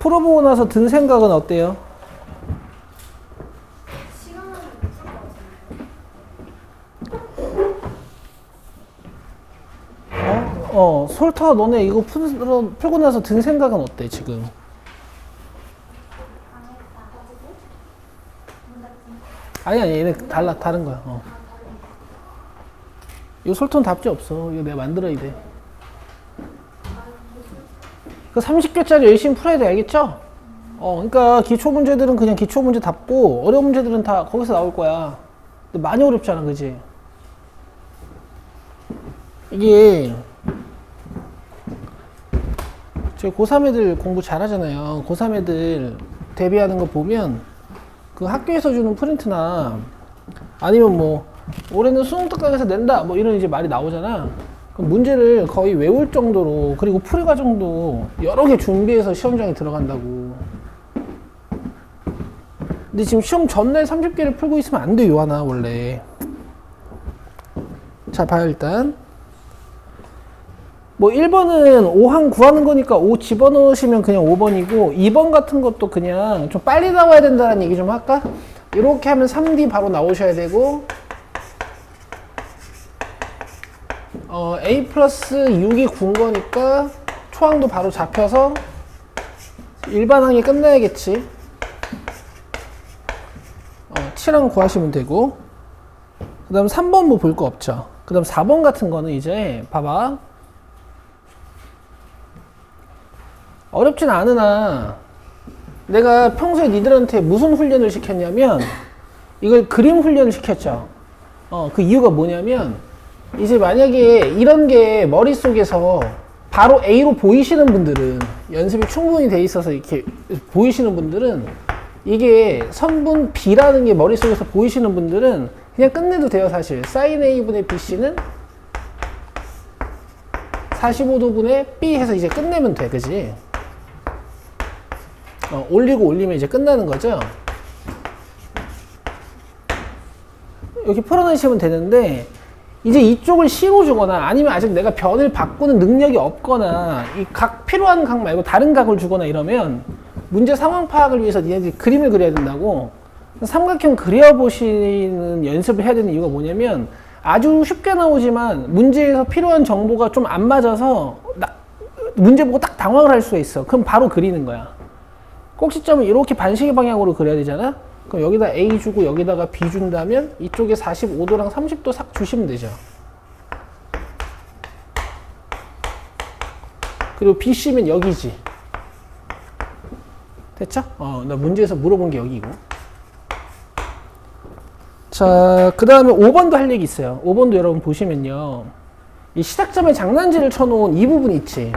풀어보고 나서 든 생각은 어때요? 솔터 너네 이거 풀고 나서 든 생각은 어때 지금? 아니 얘네 다른 거야. 이거 솔터는 답지 없어. 이거 내가 만들어야 돼. 그 30개짜리 열심히 풀어야 돼. 알겠죠? 그러니까 기초 문제들은 그냥 기초 문제 답고 어려운 문제들은 다 거기서 나올 거야. 근데 많이 어렵잖아, 그지? 이게 제 고3 애들 공부 잘하잖아요. 고3 애들 대비하는 거 보면 그 학교에서 주는 프린트나 아니면 뭐 올해는 수능 특강에서 낸다 뭐 이런 이제 말이 나오잖아. 그럼 문제를 거의 외울 정도로 그리고 풀이 과정도 여러 개 준비해서 시험장에 들어간다고. 근데 지금 시험 전날 30개를 풀고 있으면 안 돼, 요하나 원래. 자, 봐요 일단. 뭐 1번은 5항 구하는 거니까 5 집어넣으시면 그냥 5번이고 2번 같은 것도 그냥 좀 빨리 나와야 된다는 얘기 좀 할까? 이렇게 하면 3D 바로 나오셔야 되고 A 플러스 6이 군 거니까 초항도 바로 잡혀서 일반항이 끝나야겠지. 7항 구하시면 되고 그 다음 3번 뭐 볼 거 없죠. 그 다음 4번 같은 거는 이제 봐봐. 어렵진 않으나 내가 평소에 니들한테 무슨 훈련을 시켰냐면 이걸 그림 훈련을 시켰죠. 그 이유가 뭐냐면 이제 만약에 이런 게 머릿속에서 바로 A로 보이시는 분들은 연습이 충분히 돼 있어서 이렇게 보이시는 분들은 이게 선분 B라는 게 머릿속에서 보이시는 분들은 그냥 끝내도 돼요. 사실 sin A분의 BC는 45도분의 B 해서 이제 끝내면 돼. 그지? 올리고 올리면 이제 끝나는 거죠. 이렇게 풀어내시면 되는데 이제 이쪽을 C로 주거나 아니면 아직 내가 변을 바꾸는 능력이 없거나 이 각 필요한 각 말고 다른 각을 주거나 이러면 문제 상황 파악을 위해서 니네들이 그림을 그려야 된다고. 삼각형 그려보시는 연습을 해야 되는 이유가 뭐냐면 아주 쉽게 나오지만 문제에서 필요한 정보가 좀 안 맞아서 문제 보고 딱 당황을 할 수가 있어. 그럼 바로 그리는 거야. 꼭지점을 이렇게 반시계 방향으로 그려야 되잖아? 그럼 여기다 A 주고 여기다가 B 준다면 이쪽에 45도랑 30도 싹 주시면 되죠. 그리고 BC면 여기지. 됐죠? 나 문제에서 물어본 게 여기고. 자, 그 다음에 5번도 할 얘기 있어요. 5번도 여러분 보시면요. 이 시작점에 장난지를 쳐놓은 이 부분 있지.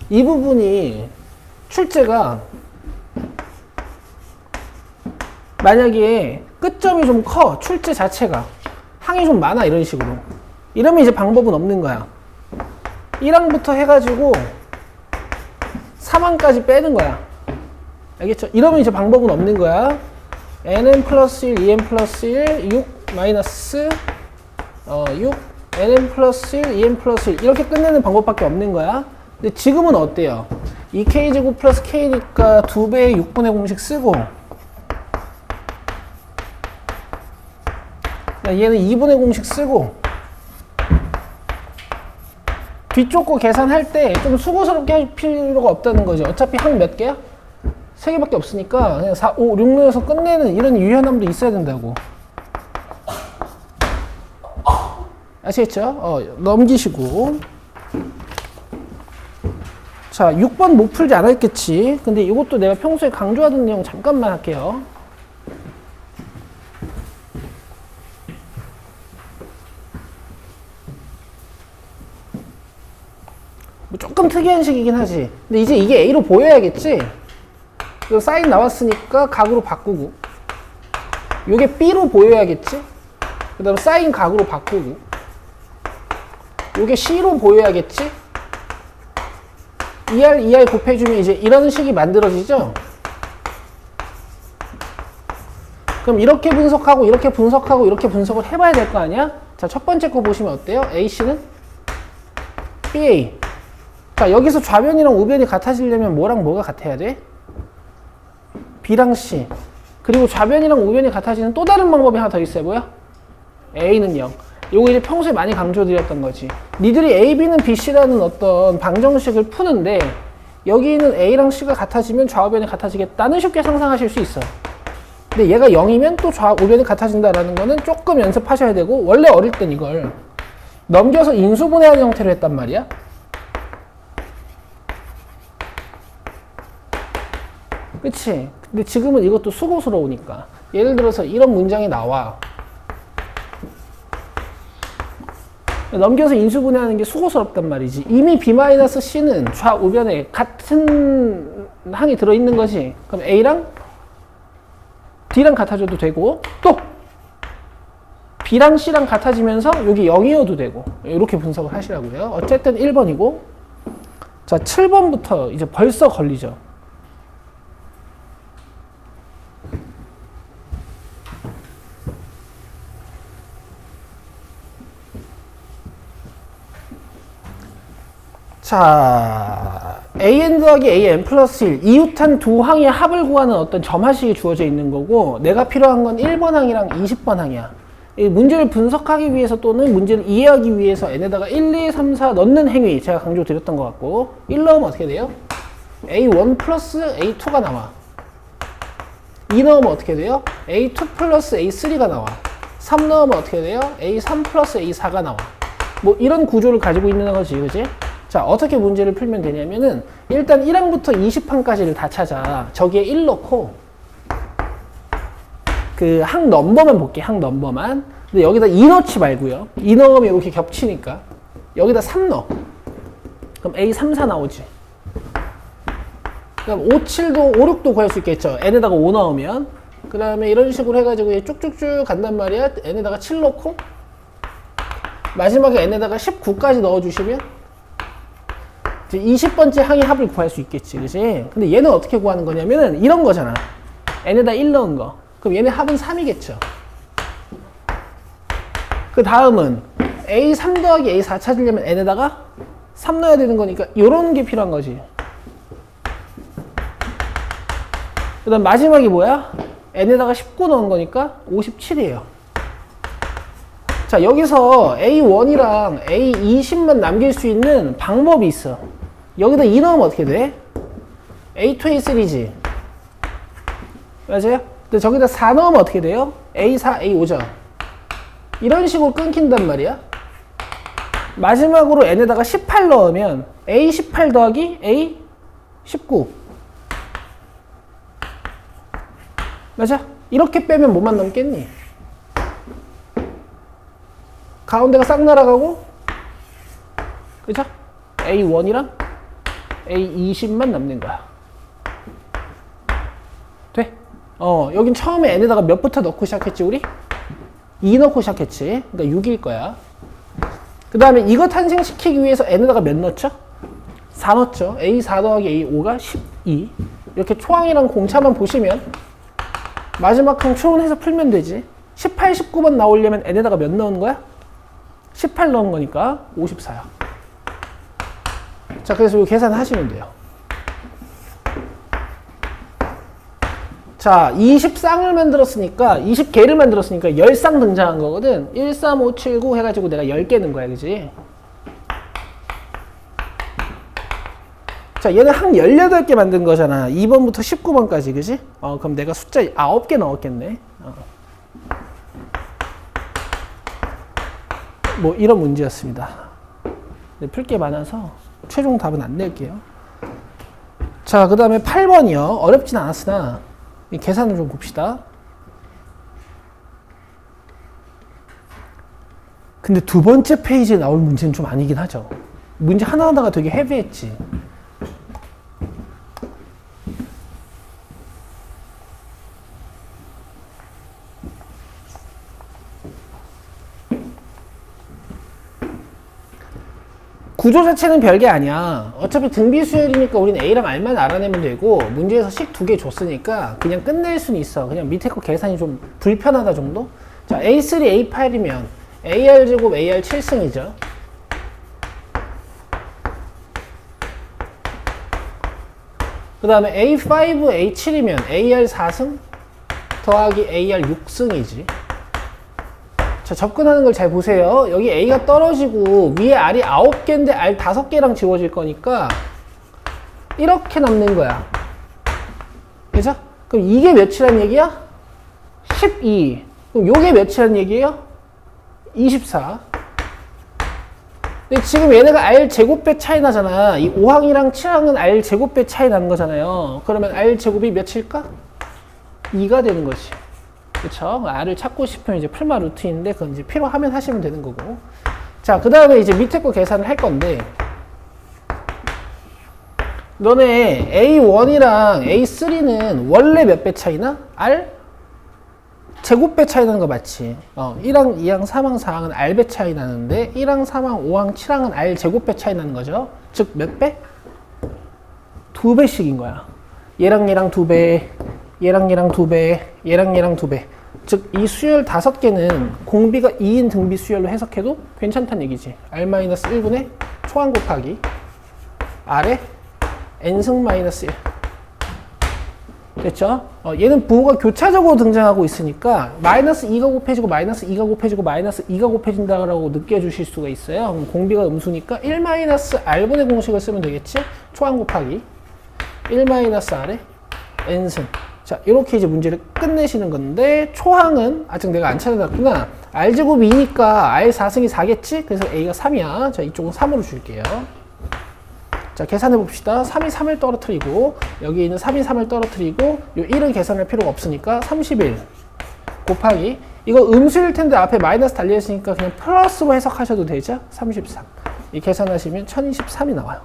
이 부분이 출제가 만약에 끝점이 좀 커, 출제 자체가 항이 좀 많아 이런 식으로 이러면 이제 방법은 없는 거야. 1항부터 해가지고 3항까지 빼는 거야. 알겠죠? 이러면 이제 방법은 없는 거야. nn 플러스 1, 2n 플러스 1, 6 마이너스 6 nn 플러스 1, 2n 플러스 1 이렇게 끝내는 방법밖에 없는 거야. 근데 지금은 어때요? 2k제곱 플러스 k니까 2배의 6분의 공식 쓰고 얘는 2분의 공식 쓰고 뒤쪽 거 계산할 때 좀 수고스럽게 할 필요가 없다는 거죠. 어차피 항 몇 개야? 3개밖에 없으니까 그냥 4, 5, 6 넣어서 끝내는 이런 유연함도 있어야 된다고. 아시겠죠? 넘기시고 자, 6번 못 풀지 않았겠지. 근데 이것도 내가 평소에 강조하던 내용 잠깐만 할게요. 뭐 조금 특이한 식이긴 하지. 근데 이제 이게 A로 보여야겠지? 이거 사인 나왔으니까 각으로 바꾸고 이게 B로 보여야겠지? 그 다음 사인 각으로 바꾸고 이게 C로 보여야겠지? ER 곱해주면 이제 이런 식이 만들어지죠? 그럼 이렇게 분석하고 이렇게 분석하고 이렇게 분석을 해봐야 될 거 아니야? 자, 첫 번째 거 보시면 어때요? AC는 BA 자, 여기서 좌변이랑 우변이 같아지려면 뭐랑 뭐가 같아야 돼? B랑 C. 그리고 좌변이랑 우변이 같아지는 또 다른 방법이 하나 더 있어요. 뭐야? A는 0. 요거 이제 평소에 많이 강조드렸던 거지. 니들이 A, B는 B, C라는 어떤 방정식을 푸는데 여기 있는 A랑 C가 같아지면 좌우변이 같아지겠다는 쉽게 상상하실 수 있어. 근데 얘가 0이면 또 좌우변이 같아진다라는 거는 조금 연습하셔야 되고, 원래 어릴 땐 이걸 넘겨서 인수분해하는 형태로 했단 말이야. 그치? 근데 지금은 이것도 수고스러우니까. 예를 들어서 이런 문장이 나와. 넘겨서 인수분해하는 게 수고스럽단 말이지. 이미 B-C는 좌우변에 같은 항이 들어있는 거지. 그럼 A랑 D랑 같아져도 되고, 또 B랑 C랑 같아지면서 여기 0이어도 되고, 이렇게 분석을 하시라고요. 어쨌든 1번이고, 자, 7번부터 이제 벌써 걸리죠. 자, AN 더하기 AN 플러스 1, 이웃한 두 항의 합을 구하는 어떤 점화식이 주어져 있는 거고, 내가 필요한 건 1번 항이랑 20번 항이야. 이 문제를 분석하기 위해서 또는 문제를 이해하기 위해서 n에다가 1, 2, 3, 4 넣는 행위, 제가 강조 드렸던 것 같고, 1 넣으면 어떻게 돼요? A1 플러스 A2가 나와. 2 넣으면 어떻게 돼요? A2 플러스 A3가 나와. 3 넣으면 어떻게 돼요? A3 플러스 A4가 나와. 뭐 이런 구조를 가지고 있는 거지, 그지? 자, 어떻게 문제를 풀면 되냐면은, 일단 1항부터 20항까지를 다 찾아. 저기에 1 넣고, 그 항 넘버만 볼게, 항 넘버만. 근데 여기다 2 넣지 말고요. 2 넣으면 이렇게 겹치니까. 여기다 3 넣어. 그럼 A, 3, 4 나오지. 그럼 5, 7도, 5, 6도 구할 수 있겠죠. n에다가 5 넣으면. 그 다음에 이런 식으로 해가지고 쭉쭉쭉 간단 말이야. n에다가 7 넣고, 마지막에 n에다가 19까지 넣어주시면 20번째 항의 합을 구할 수 있겠지, 그치? 근데 얘는 어떻게 구하는 거냐면은 이런 거잖아. n에다 1 넣은 거. 그럼 얘네 합은 3이겠죠. 그 다음은 A3 더하기 A4 찾으려면 n에다가 3 넣어야 되는 거니까 요런 게 필요한 거지. 그 다음 마지막이 뭐야? n에다가 19 넣은 거니까 57이에요. 자, 여기서 A1이랑 A20만 남길 수 있는 방법이 있어. 여기다 2 넣으면 어떻게 돼? A2, A3지. 맞아요? 근데 저기다 4 넣으면 어떻게 돼요? A4, A5죠. 이런 식으로 끊긴단 말이야. 마지막으로 n에다가 18 넣으면 A18 더하기 A19. 맞아? 이렇게 빼면 뭐만 남겠니? 가운데가 싹 날아가고, 그죠? A1이랑 A20만 남는 거야. 돼? 여긴 처음에 n에다가 몇부터 넣고 시작했지, 우리? 2 넣고 시작했지. 그러니까 6일 거야. 그 다음에 이거 탄생시키기 위해서 n에다가 몇 넣었죠? 4 넣었죠. A4 더하기 A5가 12. 이렇게 초항이랑 공차만 보시면 마지막 항 초원해서 풀면 되지. 18, 19번 나오려면 n에다가 몇 넣은 거야? 18 넣은 거니까 54야. 자, 그래서 이거 계산하시면 돼요. 자, 20쌍을 만들었으니까, 20개를 만들었으니까 10쌍 등장한 거거든. 1, 3, 5, 7, 9 해가지고 내가 10개 넣은 거야, 그지? 자, 얘는 항 18개 만든 거잖아. 2번부터 19번까지, 그지? 그럼 내가 숫자 9개 넣었겠네. 뭐 이런 문제였습니다. 풀 게 많아서 최종 답은 안 낼게요. 자, 그 다음에 8번이요. 어렵진 않았으나 이 계산을 좀 봅시다. 근데 두 번째 페이지에 나올 문제는 좀 아니긴 하죠. 문제 하나하나가 되게 헤비했지. 구조 자체는 별게 아니야. 어차피 등비수열이니까 우린 A랑 R만 알아내면 되고, 문제에서 식 2개 줬으니까 그냥 끝낼 수는 있어. 그냥 밑에 거 계산이 좀 불편하다 정도? 자, A3, A8이면 AR제곱 AR 7승이죠. 그 다음에 A5, A7이면 AR 4승 더하기 AR 6승이지. 자, 접근하는 걸 잘 보세요. 여기 A가 떨어지고 위에 R이 9개인데 R 5개랑 지워질 거니까 이렇게 남는 거야. 그죠? 그럼 이게 몇이란 얘기야? 12. 그럼 요게 몇이란 얘기예요? 24. 근데 지금 얘네가 R 제곱배 차이 나잖아. 이 5항이랑 7항은 R 제곱배 차이 나는 거잖아요. 그러면 R 제곱이 몇일까? 2가 되는 거지. 그쵸? R을 찾고 싶으면 이제 풀마 루트인데 그건 이제 필요하면 하시면 되는 거고. 자, 그 다음에 이제 밑에 거 계산을 할 건데, 너네 A1이랑 A3는 원래 몇 배 차이나? R? 제곱배 차이 나는 거 맞지? 1항, 2항, 3항, 4항은 R배 차이 나는데 1항, 3항, 5항, 7항은 R 제곱배 차이 나는 거죠. 즉 몇 배? 2배씩인 거야. 얘랑 얘랑 2배, 얘랑 얘랑 2배, 얘랑 얘랑 2배. 즉 이 수열 5개는 공비가 2인 등비 수열로 해석해도 괜찮다는 얘기지. R-1분의 초항 곱하기 R에 N승 마이너스 1. 됐죠? 얘는 부호가 교차적으로 등장하고 있으니까 마이너스 2가 곱해지고 마이너스 2가 곱해지고 마이너스 2가 곱해진다라고 느껴주실 수가 있어요. 그럼 공비가 음수니까 1 마이너스 R분의 공식을 쓰면 되겠지? 초항 곱하기 1 마이너스 R에 N승. 자, 이렇게 이제 문제를 끝내시는 건데, 초항은 아직 내가 안 찾아놨구나. R제곱이 2니까 R 4승이 4겠지? 그래서 A가 3이야. 자, 이쪽은 3으로 줄게요. 자, 계산해 봅시다. 3이 3을 떨어뜨리고, 여기 있는 3이 3을 떨어뜨리고, 요 1은 계산할 필요가 없으니까 31 곱하기, 이거 음수일 텐데 앞에 마이너스 달려있으니까 그냥 플러스로 해석하셔도 되죠? 33. 이 계산하시면 1023이 나와요.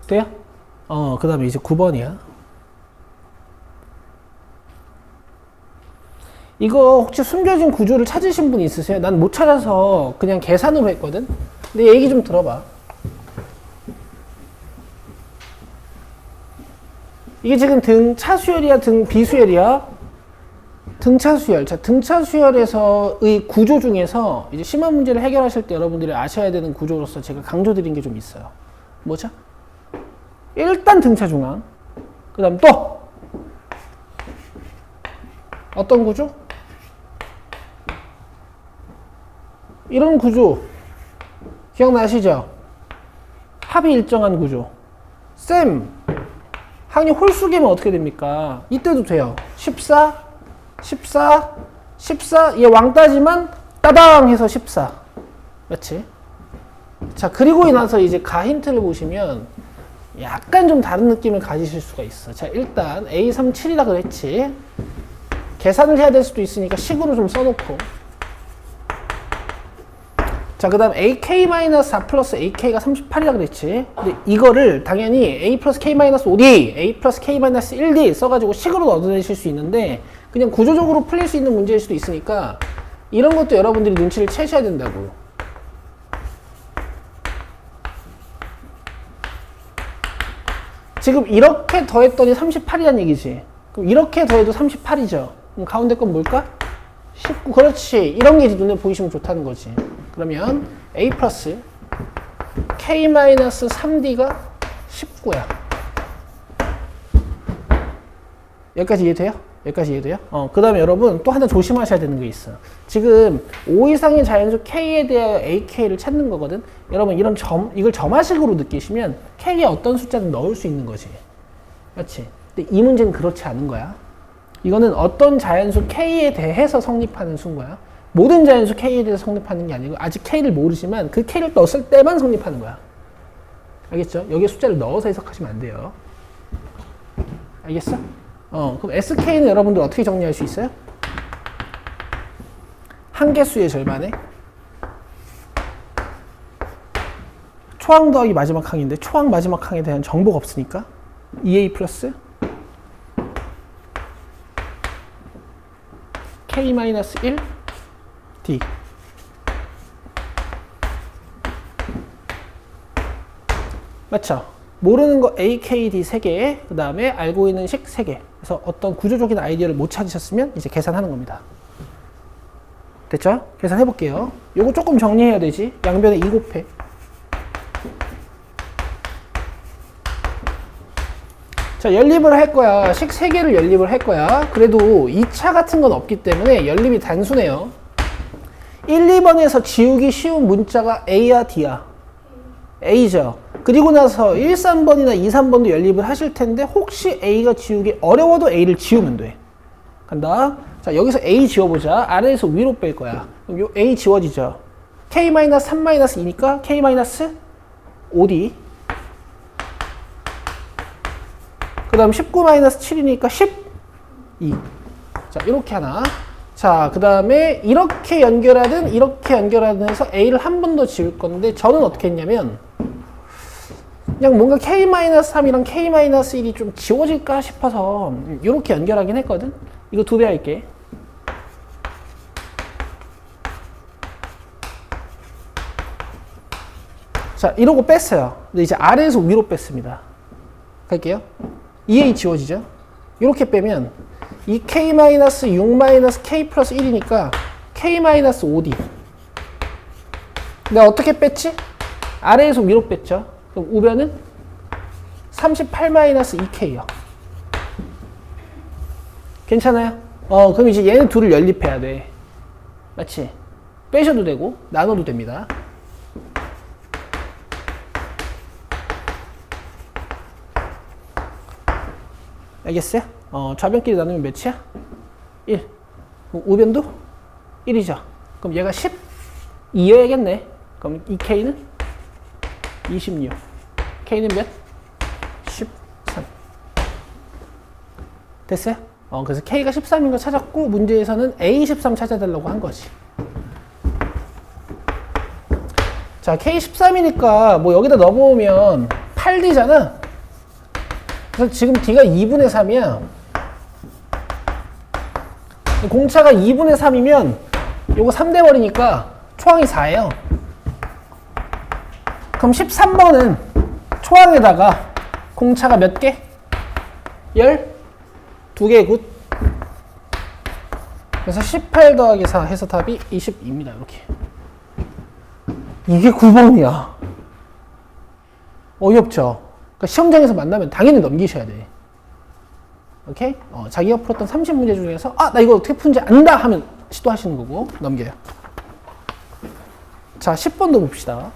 돼요? 그 다음에 이제 9번이야. 이거 혹시 숨겨진 구조를 찾으신 분 있으세요? 난 못 찾아서 그냥 계산으로 했거든? 근데 얘기 좀 들어봐. 이게 지금 등차 수열이야, 등 비수열이야? 등차 수열. 자, 등차 수열에서의 구조 중에서 이제 심화 문제를 해결하실 때 여러분들이 아셔야 되는 구조로서 제가 강조드린 게 좀 있어요. 뭐죠? 일단 등차 중앙. 그 다음 또 어떤 구조? 이런 구조 기억나시죠? 합이 일정한 구조. 쌤, 항이 홀수계면 어떻게 됩니까? 이때도 돼요. 14, 14, 14. 얘 왕따지만 따당 해서 14. 그렇지? 자, 그리고 나서 이제 가 힌트를 보시면 약간 좀 다른 느낌을 가지실 수가 있어. 자, 일단 A37이라 그랬지. 계산을 해야 될 수도 있으니까 식으로 좀 써놓고. 자, 그 다음 AK-4 플러스 AK가 38이라 그랬지. 근데 이거를 당연히 A 플러스 K-5D, A 플러스 K-1D 써가지고 식으로 얻어내실 수 있는데, 그냥 구조적으로 풀릴 수 있는 문제일 수도 있으니까 이런 것도 여러분들이 눈치를 채셔야 된다고. 지금 이렇게 더했더니 38이란 얘기지. 그럼 이렇게 더해도 38이죠. 그럼 가운데 건 뭘까? 19. 그렇지. 이런 게 눈에 보이시면 좋다는 거지. 그러면 A 플러스 K-3D가 19야. 여기까지 이해돼요? 여기까지 이해돼요? 그 다음에 여러분 또 하나 조심하셔야 되는 게 있어. 지금 5 이상의 자연수 K에 대하여 AK를 찾는 거거든. 여러분 이걸 점화식으로 느끼시면 K에 어떤 숫자는 넣을 수 있는 거지. 그렇지? 근데 이 문제는 그렇지 않은 거야. 이거는 어떤 자연수 K에 대해서 성립하는 수인 거야. 모든 자연수 K에 대해서 성립하는 게 아니고 아직 K를 모르지만 그 K를 넣었을 때만 성립하는 거야. 알겠죠? 여기에 숫자를 넣어서 해석하시면 안 돼요. 알겠어? 그럼 SK는 여러분들 어떻게 정리할 수 있어요? 한 개수의 절반에 초항 더하기 마지막 항인데 초항 마지막 항에 대한 정보가 없으니까 2A 플러스 K-1 D. 맞죠? 모르는 거 A, K, D 3개, 그 다음에 알고 있는 식 3개. 그래서 어떤 구조적인 아이디어를 못 찾으셨으면 이제 계산하는 겁니다. 됐죠? 계산해 볼게요. 요거 조금 정리해야 되지. 양변에 2 곱해. 자, 연립을 할 거야. 식 3개를 연립을 할 거야. 그래도 2차 같은 건 없기 때문에 연립이 단순해요. 1, 2번에서 지우기 쉬운 문자가 A야, D야? A죠. 그리고 나서 1, 3번이나 2, 3번도 연립을 하실 텐데 혹시 A가 지우기 어려워도 A를 지우면 돼. 간다. 자, 여기서 A 지워보자. 아래에서 위로 뺄 거야. 그럼 요 A 지워지죠. K-3-2니까 K-5D. 그 다음 19-7이니까 12. 자, 이렇게 하나. 자, 그 다음에 이렇게 연결하든 이렇게 연결하든 해서 A를 한 번 더 지울 건데 저는 어떻게 했냐면 그냥 뭔가 K-3이랑 K-1이 좀 지워질까 싶어서 이렇게 연결하긴 했거든. 이거 2배 할게. 자, 이러고 뺐어요. 근데 이제 아래에서 위로 뺐습니다. 갈게요. 2A 지워지죠? 이렇게 빼면 이 K-6-K 플러스 1이니까 K-5D. 내가 어떻게 뺐지? 아래에서 위로 뺐죠? 그럼 우변은 38-2K요. 괜찮아요? 그럼 이제 얘는 둘을 연립해야 돼. 맞지? 빼셔도 되고 나눠도 됩니다. 알겠어요? 좌변끼리 나누면 몇이야? 1. 그럼 우변도 1이죠. 그럼 얘가 12여야겠네. 그럼 이 K는 26. K는 몇? 13. 됐어요? 그래서 K가 13인 거 찾았고 문제에서는 A13 찾아달라고 한 거지. 자, K13이니까 뭐 여기다 넣어보면 8D잖아. 그래서 지금 D가 2분의 3이야. 공차가 2분의 3이면 요거 3대 버리니까 초항이 4예요. 그럼 13번은 초항에다가 공차가 몇 개? 12개 굿. 그래서 18 더하기 4 해서 답이 22입니다. 이렇게. 이게 9번이야. 어이없죠? 그러니까 시험장에서 만나면 당연히 넘기셔야 돼. 오케이? 자기가 풀었던 30문제 중에서 나 이거 어떻게 푸는지 안다 하면 시도하시는 거고 넘겨요. 자, 10번도 봅시다.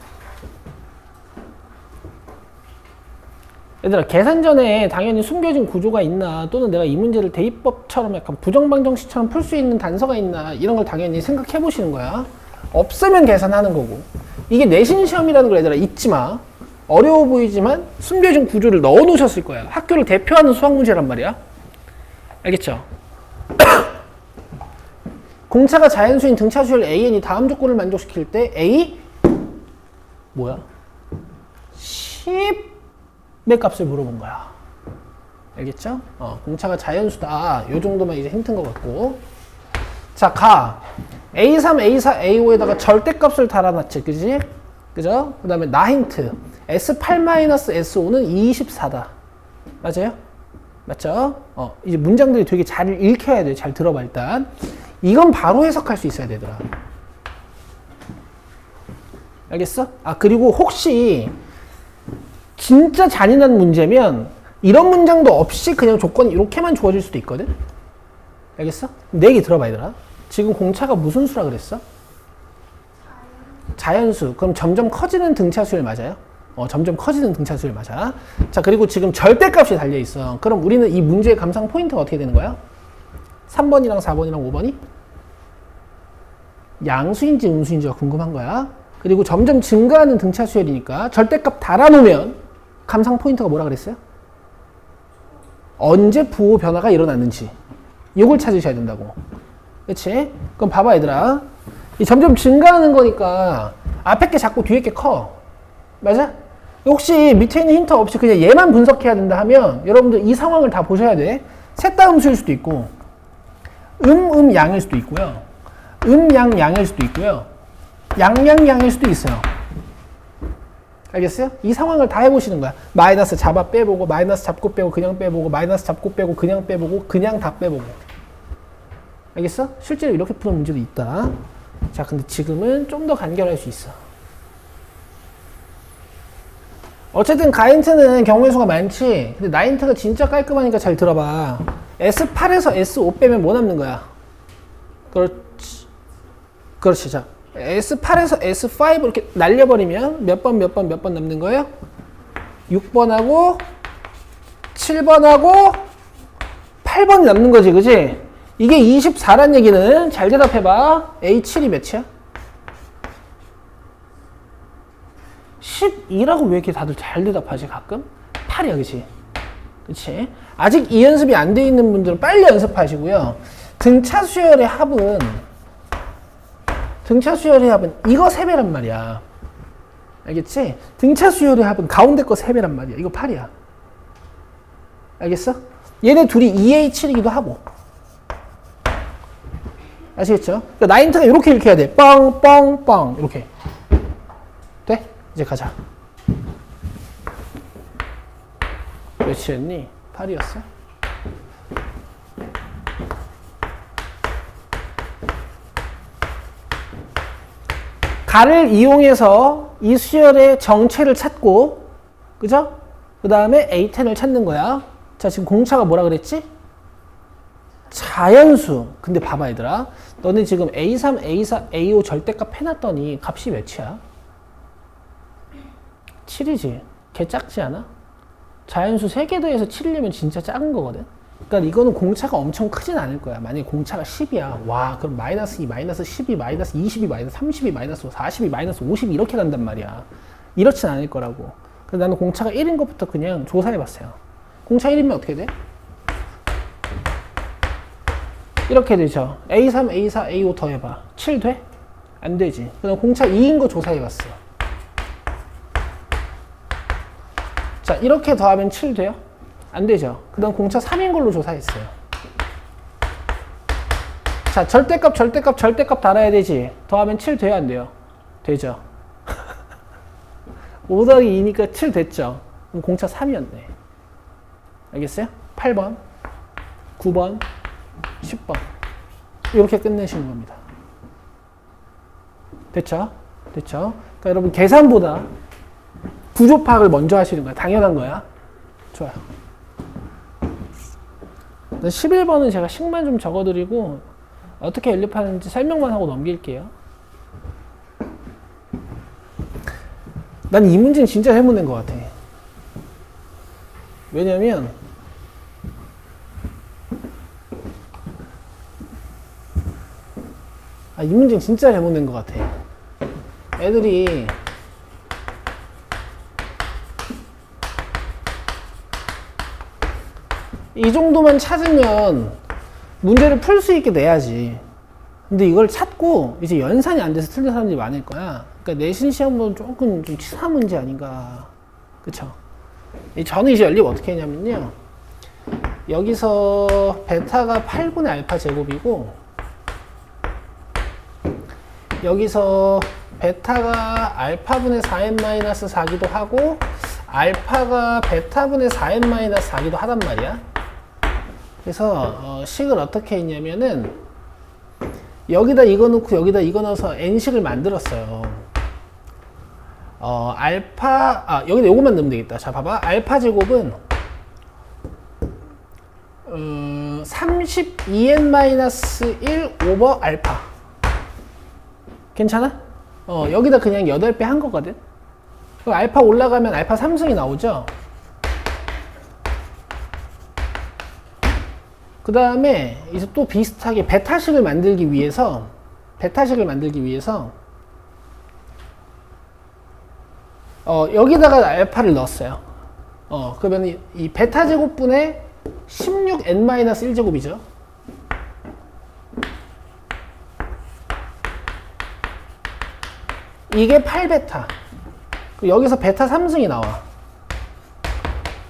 얘들아, 계산 전에 당연히 숨겨진 구조가 있나 또는 내가 이 문제를 대입법처럼 약간 부정방정식처럼 풀 수 있는 단서가 있나 이런 걸 당연히 생각해 보시는 거야. 없으면 계산하는 거고. 이게 내신 시험이라는 걸 얘들아 잊지 마. 어려워 보이지만 숨겨진 구조를 넣어 놓으셨을 거야. 학교를 대표하는 수학 문제란 말이야. 알겠죠? 공차가 자연수인 등차수열 AN이 다음 조건을 만족시킬 때 A 뭐야? 10의 값을 물어본 거야. 알겠죠? 공차가 자연수다. 요 정도만 이제 힌트인 것 같고. 자, 가. A3, A4, A5에다가 절대값을 달아놨지. 그지? 그죠? 그 다음에 나 힌트. S8-S5는 24다. 맞아요? 맞죠? 이제 문장들이 되게 잘 읽혀야 돼. 잘 들어봐, 일단. 이건 바로 해석할 수 있어야 되더라. 알겠어? 그리고 혹시 진짜 잔인한 문제면 이런 문장도 없이 그냥 조건이 이렇게만 주어질 수도 있거든? 알겠어? 내 얘기 들어봐, 얘들아. 지금 공차가 무슨 수라 그랬어? 자연수. 그럼 점점 커지는 등차수열 맞아요? 점점 커지는 등차수열 맞아. 자, 그리고 지금 절대값이 달려있어. 그럼 우리는 이 문제의 감상 포인트가 어떻게 되는 거야? 3번이랑 4번이랑 5번이? 양수인지 음수인지가 궁금한 거야. 그리고 점점 증가하는 등차수열이니까 절대값 달아놓으면 감상 포인트가 뭐라 그랬어요? 언제 부호 변화가 일어났는지 이걸 찾으셔야 된다고. 그치? 그럼 봐봐, 얘들아. 이 점점 증가하는 거니까 앞에 게 작고 뒤에 게 커. 맞아? 혹시 밑에 있는 힌트 없이 그냥 얘만 분석해야 된다 하면 여러분들 이 상황을 다 보셔야 돼. 셋 다 음수일 수도 있고 양일 수도 있고요. 양일 수도 있고요. 양일 수도 있어요. 알겠어요? 이 상황을 다 해보시는 거야. 마이너스 잡아 빼보고 마이너스 잡고 빼고 그냥 빼보고 마이너스 잡고 빼고 그냥 빼보고 그냥 다 빼보고. 알겠어? 실제로 이렇게 푸는 문제도 있다. 자, 근데 지금은 좀 더 간결할 수 있어. 어쨌든 가인트는 경우의 수가 많지. 근데 나인트가 진짜 깔끔하니까 잘 들어봐. S8에서 S5 빼면 뭐 남는 거야? 그렇지. 그렇지. 자, S8에서 S5 이렇게 날려버리면 몇 번 남는 거예요? 6번하고 7번하고 8번이 남는 거지, 그지? 이게 24란 얘기는 잘 대답해봐. A7이 몇이야? 12라고 왜 이렇게 다들 잘 대답하지, 가끔? 8이야, 그치? 그치? 아직 이 연습이 안 돼 있는 분들은 빨리 연습하시고요. 등차 수열의 합은 이거 3배란 말이야. 알겠지? 등차 수열의 합은 가운데 거 3배란 말이야. 이거 8이야. 알겠어? 얘네 둘이 2A7이기도 하고. 아시겠죠? 그러니까 나인트가 이렇게 해야 돼. 뻥뻥뻥 이렇게. 돼? 이제 가자. 몇이었니? 8이었어? 가를 이용해서 이 수열의 정체를 찾고, 그죠? 그 다음에 A10을 찾는 거야. 자, 지금 공차가 뭐라 그랬지? 자연수. 근데 봐봐, 얘들아. 너네 지금 A3, A4, A5 절대값 해놨더니 값이 몇이야? 7이지. 개 작지 않아? 자연수 3개 더해서 7이면 진짜 작은 거거든? 그러니까 이거는 공차가 엄청 크진 않을 거야. 만약에 공차가 10이야. 와, 그럼 마이너스 2, 마이너스 12, 마이너스 22, 마이너스 32, 마이너스 42, 마이너스 50 이렇게 간단 말이야. 이렇진 않을 거라고. 그래서 나는 공차가 1인 것부터 그냥 조사해봤어요. 공차 1이면 어떻게 돼? 이렇게 되죠. A3, A4, A5 더해봐. 7 돼? 안 되지. 그럼 공차 2인 거 조사해봤어. 자, 이렇게 더하면 7 돼요? 안 되죠. 그 다음 공차 3인 걸로 조사했어요. 자, 절대값 달아야 되지. 더하면 7 돼요? 안 돼요? 되죠. 5 더하기 2니까 7 됐죠. 그럼 공차 3이었네. 알겠어요? 8번, 9번, 10번. 이렇게 끝내시는 겁니다. 됐죠? 됐죠? 그러니까 여러분 계산보다 구조 파악을 먼저 하시는 거야. 당연한 거야. 좋아요. 11번은 제가 식만 좀 적어드리고 어떻게 연립하는지 설명만 하고 넘길게요. 난 이 문제는 진짜 해문인 것 같아. 왜냐면 이 문제는 진짜 해문인 것 같아. 애들이 이 정도만 찾으면 문제를 풀 수 있게 내야지. 근데 이걸 찾고 이제 연산이 안 돼서 틀린 사람들이 많을 거야. 그러니까 내신 시험은 조금 좀 치사한 문제 아닌가. 그쵸? 저는 이제 연립 어떻게 했냐면요. 여기서 베타가 8분의 알파 제곱이고, 여기서 베타가 알파분의 4n-4기도 하고, 알파가 베타분의 4n-4기도 하단 말이야. 그래서 식을 어떻게 했냐면은 여기다 이거 넣고 여기다 이거 넣어서 n식을 만들었어요. 여기다 요것만 넣으면 되겠다. 자, 봐봐. 알파 제곱은 32n-1 오버 알파. 괜찮아? 여기다 그냥 8배 한 거거든. 그럼 알파 올라가면 알파 3승이 나오죠. 그 다음에 이제 또 비슷하게 베타식을 만들기 위해서 여기다가 알파를 넣었어요. 그러면 이 베타 제곱분의 16n-1제곱이죠. 이게 8베타. 여기서 베타 3승이 나와.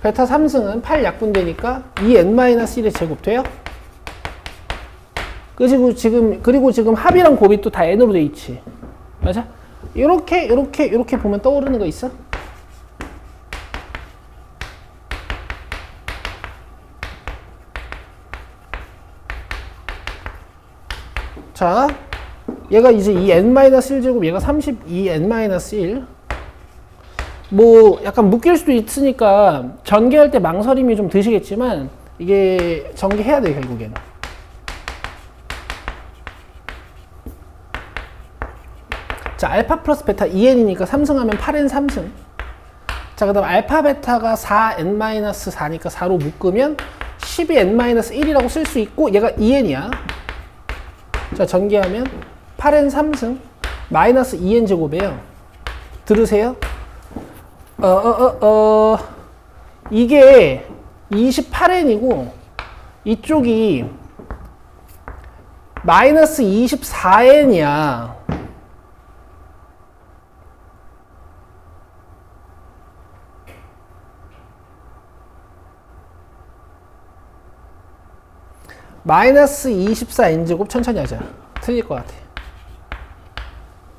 베타 3승은 8 약분되니까 2n-1의 제곱 돼요? 그리고 지금 합이랑 곱이 또 다 n으로 돼 있지. 맞아? 이렇게 보면 떠오르는 거 있어? 자, 얘가 이제 2n-1 제곱, 얘가 32n-1. 뭐 약간 묶일 수도 있으니까 전개할 때 망설임이 좀 드시겠지만 이게 전개해야 돼요, 결국에는. 자, 알파 플러스 베타 2n이니까 3승하면 8n 3승. 자, 그 다음 알파 베타가 4n-4니까 4로 묶으면 12n-1이라고 쓸 수 있고 얘가 2n이야. 자, 전개하면 8n 3승 마이너스 2n 제곱이에요. 들으세요? 이게 28n이고 이쪽이 마이너스 24n이야. 마이너스 24n제곱 천천히 하자. 틀릴 것 같아.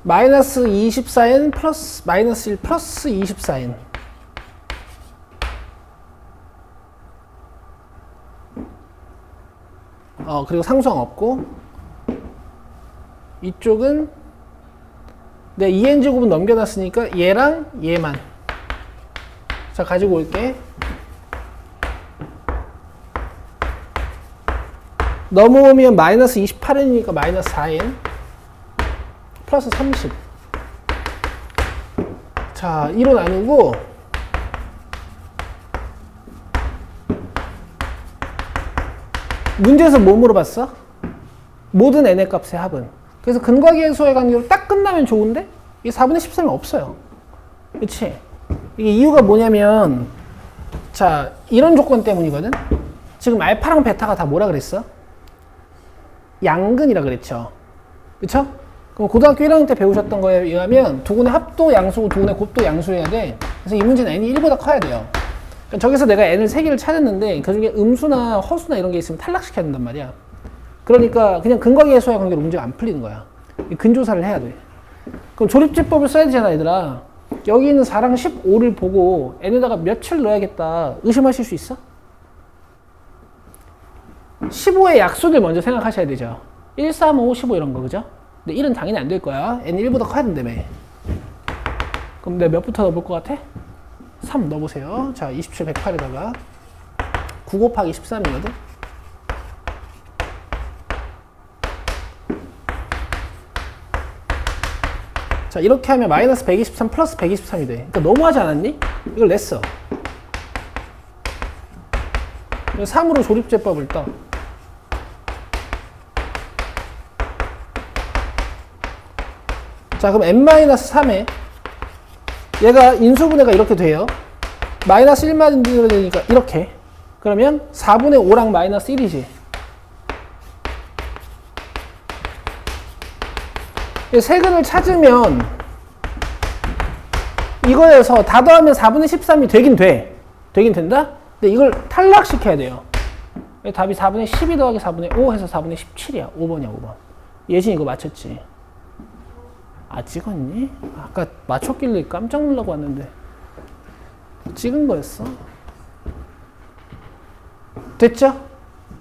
마이너스 24n 플러스 마이너스 1 플러스 24n. 그리고 상수항 없고 이쪽은 내 2n제곱은 넘겨놨으니까 얘랑 얘만. 자, 가지고 올게. 넘어오면 마이너스 28n이니까 마이너스 4n 플러스 30. 자, 2로 나누고 문제에서 뭐 물어봤어? 모든 n의 값의 합은. 그래서 근과계수의 관계로 딱 끝나면 좋은데 이게 4분의 13이 없어요. 그치? 이게 이유가 뭐냐면 자, 이런 조건 때문이거든. 지금 알파랑 베타가 다 뭐라 그랬어? 양근이라 그랬죠. 그쵸? 그럼 고등학교 1학년 때 배우셨던 거에 의하면 두근의 합도 양수고 두근의 곱도 양수해야 돼. 그래서 이 문제는 n이 1보다 커야 돼요. 그러니까 저기서 내가 n을 3개를 찾았는데 그 중에 음수나 허수나 이런 게 있으면 탈락시켜야 된단 말이야. 그러니까 그냥 근과계수의 관계로 문제가 안 풀리는 거야. 근조사를 해야 돼. 그럼 조립제법을 써야 되잖아, 얘들아. 여기 있는 4랑 15를 보고 n에다가 몇을 넣어야겠다 의심하실 수 있어? 15의 약수들 먼저 생각하셔야 되죠. 1, 3, 5, 15 이런 거, 그죠? 근데 1은 당연히 안 될 거야. n이 1보다 커야 된다며. 그럼 내가 몇부터 넣어볼 것 같아? 3 넣어보세요. 자, 27, 108에다가 9 곱하기 13이거든? 자, 이렇게 하면 마이너스 123 플러스 123이 돼. 그러니까 너무하지 않았니? 이걸 냈어. 3으로 조립제법을 떠. 자, 그럼 n-3에 얘가 인수분해가 이렇게 돼요. 마이너스 1만 되니까 이렇게. 그러면 4분의 5랑 마이너스 1이지. 세근을 찾으면 이거에서 다 더하면 4분의 13이 되긴 돼. 되긴 된다? 근데 이걸 탈락시켜야 돼요. 답이 4분의 12 더하기 4분의 5 해서 4분의 17이야. 5번이야, 5번. 예진 이거 맞췄지? 아, 찍었니? 아까 맞췄길래 깜짝 놀라고 왔는데 찍은 거였어. 됐죠?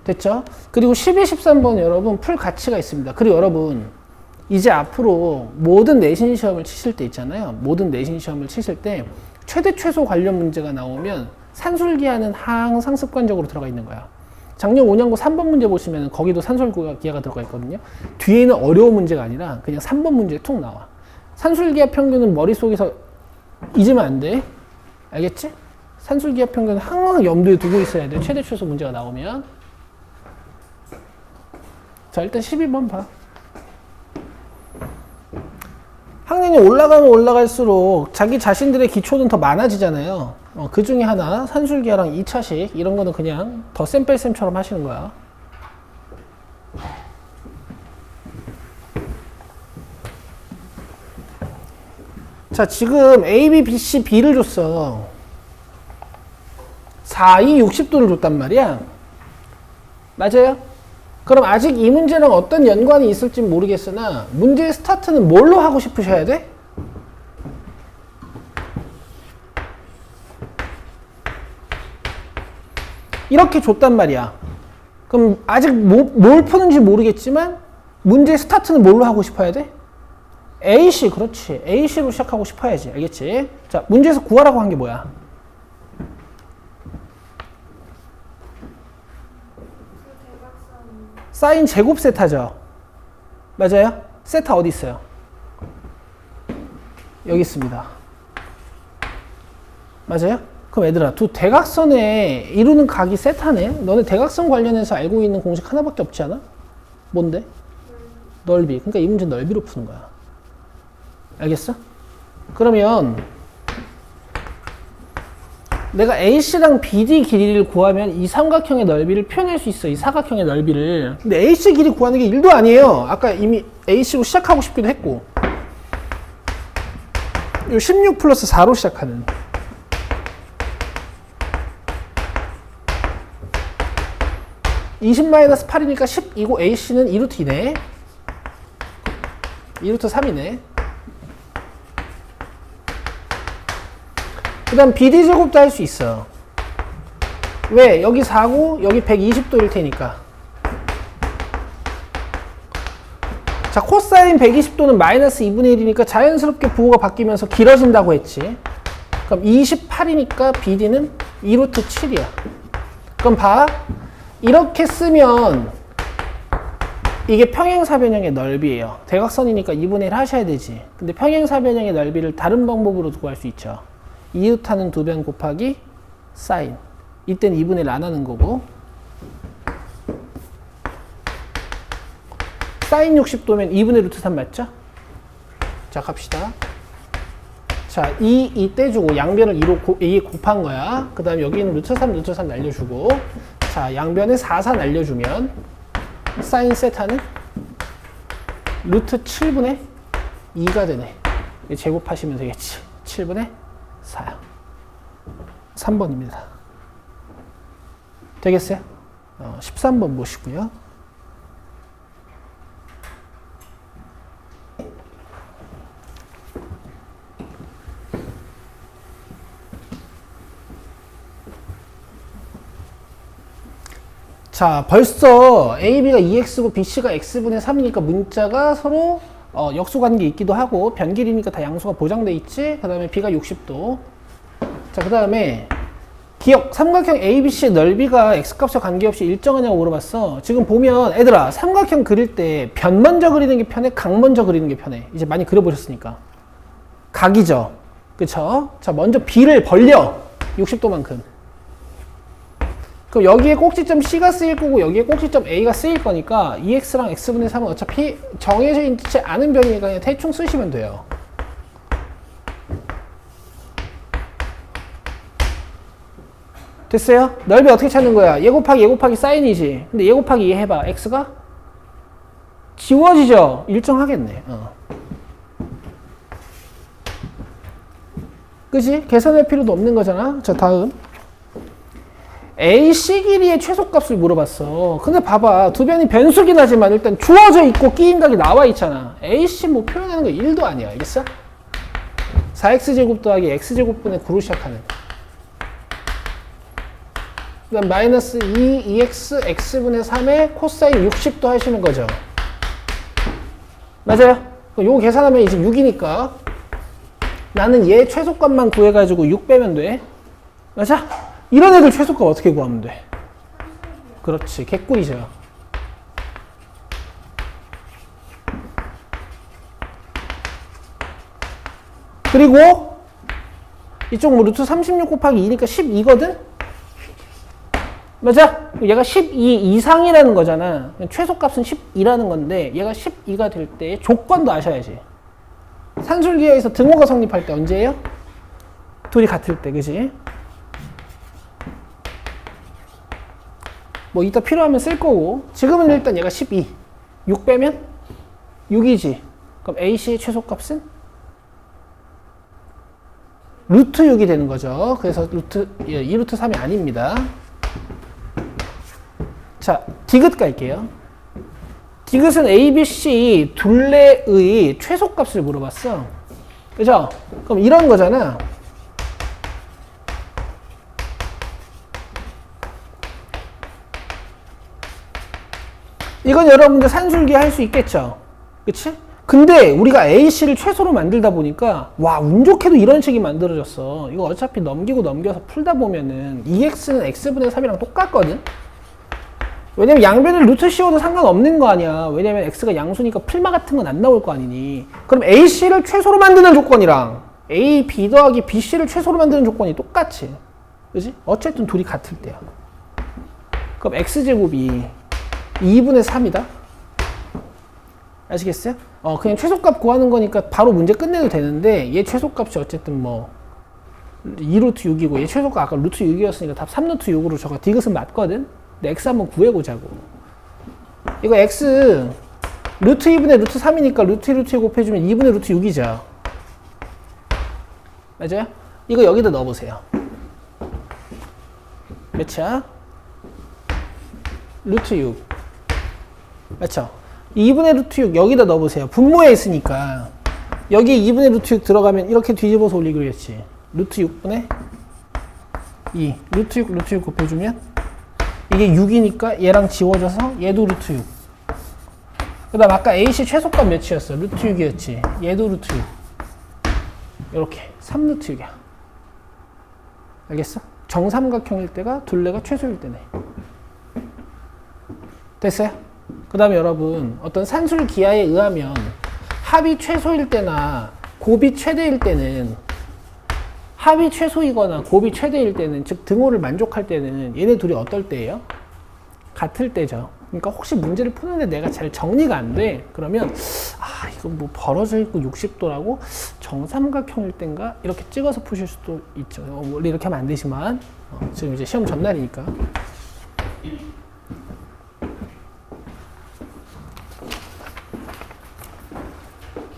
됐죠? 그리고 12, 13번 여러분 풀 가치가 있습니다. 그리고 여러분 이제 앞으로 모든 내신 시험을 치실 때 있잖아요. 모든 내신 시험을 치실 때 최대 최소 관련 문제가 나오면 산술기하는 항상 습관적으로 들어가 있는 거야. 작년 5년고 3번 문제 보시면 거기도 산술기하가 들어가 있거든요. 뒤에는 어려운 문제가 아니라 그냥 3번 문제에 툭 나와. 산술기하 평균은 머릿속에서 잊으면 안 돼. 알겠지? 산술기하 평균은 항상 염두에 두고 있어야 돼. 최대 최소 문제가 나오면. 자, 일단 12번 봐. 학년이 올라가면 올라갈수록 자기 자신들의 기초는 더 많아지잖아요. 그 중에 하나 산술기하랑 2차식 이런 거는 그냥 덧셈 뺄셈처럼 하시는 거야. 자, 지금 A, B, B, C, B를 줬어. 4, 2, 60도를 줬단 말이야. 맞아요? 그럼 아직 이 문제랑 어떤 연관이 있을지 모르겠으나 문제의 스타트는 뭘로 하고 싶으셔야 돼? 이렇게 줬단 말이야. 그럼 아직 뭘 푸는지 모르겠지만 문제의 스타트는 뭘로 하고 싶어야 돼? AC, 그렇지. AC로 시작하고 싶어야지. 알겠지? 자, 문제에서 구하라고 한 게 뭐야? 사인 제곱 세타죠. 맞아요? 세타 어디 있어요? 여기 있습니다. 맞아요? 그럼 얘들아, 두 대각선에 이루는 각이 세타네? 너네 대각선 관련해서 알고 있는 공식 하나밖에 없지 않아? 뭔데? 넓이. 그러니까 이 문제 넓이로 푸는 거야. 알겠어? 그러면 내가 AC랑 BD 길이를 구하면 이 삼각형의 넓이를 표현할 수 있어. 이 사각형의 넓이를. 근데 AC 길이 구하는 게 1도 아니에요. 아까 이미 AC로 시작하고 싶기도 했고. 요 16 플러스 4로 시작하는. (20-8이니까) 10이고 AC는 2루트 2네. 2루트 3이네. 그 다음 BD제곱도 할 수 있어. 왜? 여기 4고 여기 120도일 테니까. 자, 코사인 120도는 마이너스 2분의 1이니까 자연스럽게 부호가 바뀌면서 길어진다고 했지. 그럼 28이니까 BD는 2루트 7이야. 그럼 봐. 이렇게 쓰면 이게 평행사변형의 넓이에요. 대각선이니까 2분의 1 하셔야 되지. 근데 평행사변형의 넓이를 다른 방법으로도 구할 수 있죠. 2루트는 2변 곱하기 사인. 이때는 2분의 1 안 하는 거고. 사인 60도면 2분의 루트 3 맞죠? 자, 갑시다. 자, 2 떼주고 양변을 2에 곱한 거야. 그 다음에 여기는 루트 3 날려주고. 자, 양변에 4 날려주면 사인 세타는 루트 7분의 2가 되네. 제곱하시면 되겠지. 7분의 4요. 3번입니다. 되겠어요? 13번 보시고요. 자, 벌써 AB가 2x고 BC가 x분의 3이니까 문자가 서로 역수관계 있기도 하고 변길이니까 다 양수가 보장돼 있지. 그 다음에 B가 60도. 자, 그 다음에 기억, 삼각형 ABC의 넓이가 x값과 관계없이 일정하냐고 물어봤어. 지금 보면 애들아, 삼각형 그릴 때 변 먼저 그리는 게 편해? 각 먼저 그리는 게 편해? 이제 많이 그려보셨으니까. 각이죠. 그쵸? 자, 먼저 B를 벌려. 60도만큼. 그럼 여기에 꼭지점 C가 쓰일 거고 여기에 꼭지점 A가 쓰일 거니까 2x랑 x분의 3은 어차피 정해져 있지 않은 변이니까 그냥 대충 쓰시면 돼요. 됐어요? 넓이 어떻게 찾는 거야? 얘 곱하기 사인이지. 근데 얘 곱하기 2 해봐. x가 지워지죠? 일정하겠네. 그지? 계산할 필요도 없는 거잖아. 자, 다음. AC 길이의 최소값을 물어봤어. 근데 봐봐. 두 변이 변수긴 하지만 일단 주어져 있고 끼임각이 나와 있잖아. AC 뭐 표현하는 거 1도 아니야. 알겠어? 4x제곱 더하기 x제곱분의 9로 시작하는. 그 다음 마이너스 2x x분의 3의 코사인 60도 하시는 거죠. 맞아요? 요거 계산하면 이제 6이니까 나는 얘 최소값만 구해가지고 6 빼면 돼. 맞아? 이런 애들 최소값 어떻게 구하면 돼? 그렇지. 개꿀이죠. 그리고 이쪽 뭐 루트 36 곱하기 2니까 12거든? 맞아? 얘가 12 이상이라는 거잖아. 최소값은 12라는 건데 얘가 12가 될 때 조건도 아셔야지. 산술기하에서 등호가 성립할 때 언제예요? 둘이 같을 때, 그지? 뭐 이따 필요하면 쓸 거고 지금은 일단 얘가 12 6 빼면 6이지. 그럼 AC의 최소값은 루트 6이 되는 거죠. 그래서 루트 2루트 3이 아닙니다. 자, 디귿 갈게요. 디귿은 ABC 둘레의 최소값을 물어봤어. 그죠? 그럼 이런 거잖아. 이건 여러분들 산술기 할 수 있겠죠? 그치? 근데 우리가 AC를 최소로 만들다 보니까 와, 운 좋게도 이런 식이 만들어졌어. 이거 어차피 넘기고 넘겨서 풀다 보면은 2x는 x분의 3이랑 똑같거든. 왜냐면 양변을 루트 씌워도 상관없는 거 아니야. 왜냐면 x가 양수니까 풀마 같은 건 안 나올 거 아니니. 그럼 AC를 최소로 만드는 조건이랑 A, B 더하기 BC를 최소로 만드는 조건이 똑같지. 그지? 어쨌든 둘이 같을 때야. 그럼 x제곱이 2분의 3이다. 아시겠어요? 그냥 최소값 구하는 거니까 바로 문제 끝내도 되는데 얘 최소값이 어쨌든 뭐 2루트 6이고 얘 최소값 아까 루트 6이었으니까 답 3루트 6으로 저거 디귿은 맞거든? 근데 x 한번 구해보자고. 이거 x 루트 2분의 루트 3이니까 루트 2 루트 2 곱해주면 2분의 루트 6이죠. 맞아요? 이거 여기다 넣어보세요. 몇이야? 루트 6. 맞죠? 2분의 루트 6 여기다 넣어보세요. 분모에 있으니까 여기 2분의 루트 6 들어가면 이렇게 뒤집어서 올리기로 했지. 루트 6분의 2 루트 6 루트 6 곱해주면 이게 6이니까 얘랑 지워져서 얘도 루트 6. 그 다음 아까 AC 최소값 몇이었어? 루트 6이었지. 얘도 루트 6. 이렇게 3루트 6이야. 알겠어? 정삼각형일 때가 둘레가 최소일 때네. 됐어요? 그 다음에 여러분 어떤 산술 기하에 의하면 합이 최소일 때나 곱이 최대일 때는 합이 최소이거나 곱이 최대일 때는 즉 등호를 만족할 때는 얘네 둘이 어떨 때예요? 같을 때죠. 그러니까 혹시 문제를 푸는데 내가 잘 정리가 안 돼. 그러면 이거 뭐 벌어져 있고 60도라고 정삼각형일 땐가 이렇게 찍어서 푸실 수도 있죠. 원래 이렇게 하면 안 되지만 지금 이제 시험 전날이니까.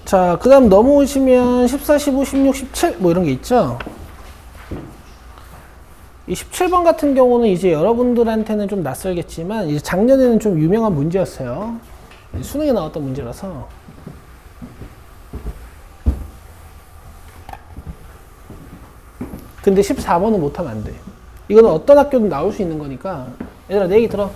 자, 그 다음 넘어오시면 14, 15, 16, 17 뭐 이런 게 있죠. 이 17번 같은 경우는 이제 여러분들한테는 좀 낯설겠지만 이제 작년에는 좀 유명한 문제였어요. 수능에 나왔던 문제라서. 근데 14번은 못하면 안 돼. 이거는 어떤 학교든 나올 수 있는 거니까. 얘들아, 내 얘기 들어.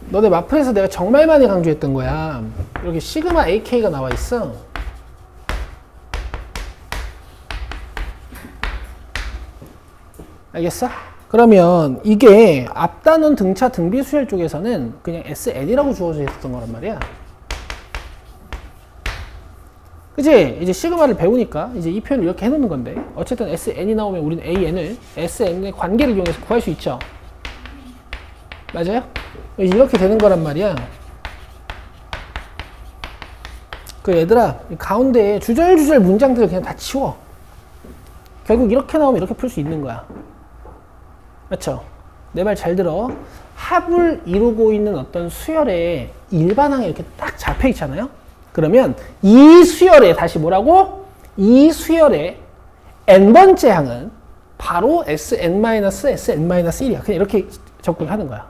너네 마플에서 내가 정말 많이 강조했던 거야. 이렇게 시그마 AK가 나와 있어. 알겠어? 그러면 이게 앞단원 등차 등비수열 쪽에서는 그냥 SN이라고 주어져 있었던 거란 말이야. 그치? 이제 시그마를 배우니까 이제 이 표현을 이렇게 해놓는 건데 어쨌든 SN이 나오면 우리는 AN을 SN의 관계를 이용해서 구할 수 있죠. 맞아요? 이렇게 되는 거란 말이야. 그 얘들아, 가운데에 주절주절 문장들을 그냥 다 치워. 결국 이렇게 나오면 이렇게 풀 수 있는 거야. 맞죠? 내 말 잘 들어. 합을 이루고 있는 어떤 수열에 일반항이 이렇게 딱 잡혀 있잖아요? 그러면 이 수열에, 다시 뭐라고? 이 수열의 n번째 항은 바로 Sn-Sn-1이야. 그냥 이렇게 접근하는 거야.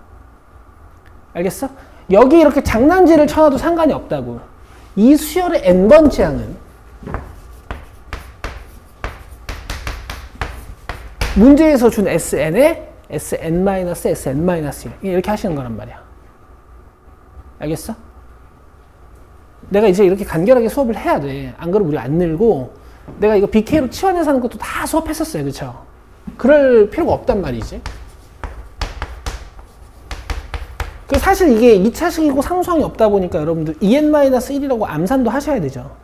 알겠어? 여기 이렇게 장난질을 쳐놔도 상관이 없다고. 이 수열의 n번째 항은 문제에서 준 Sn에 Sn-Sn-1 이렇게 하시는 거란 말이야. 알겠어? 내가 이제 이렇게 간결하게 수업을 해야 돼. 안 그러면 우리 안 늘고. 내가 이거 BK로 치환해서 하는 것도 다 수업했었어요. 그쵸? 그럴 필요가 없단 말이지. 그 사실 이게 2차식이고 상수항이 없다 보니까 여러분들 EN-1이라고 암산도 하셔야 되죠.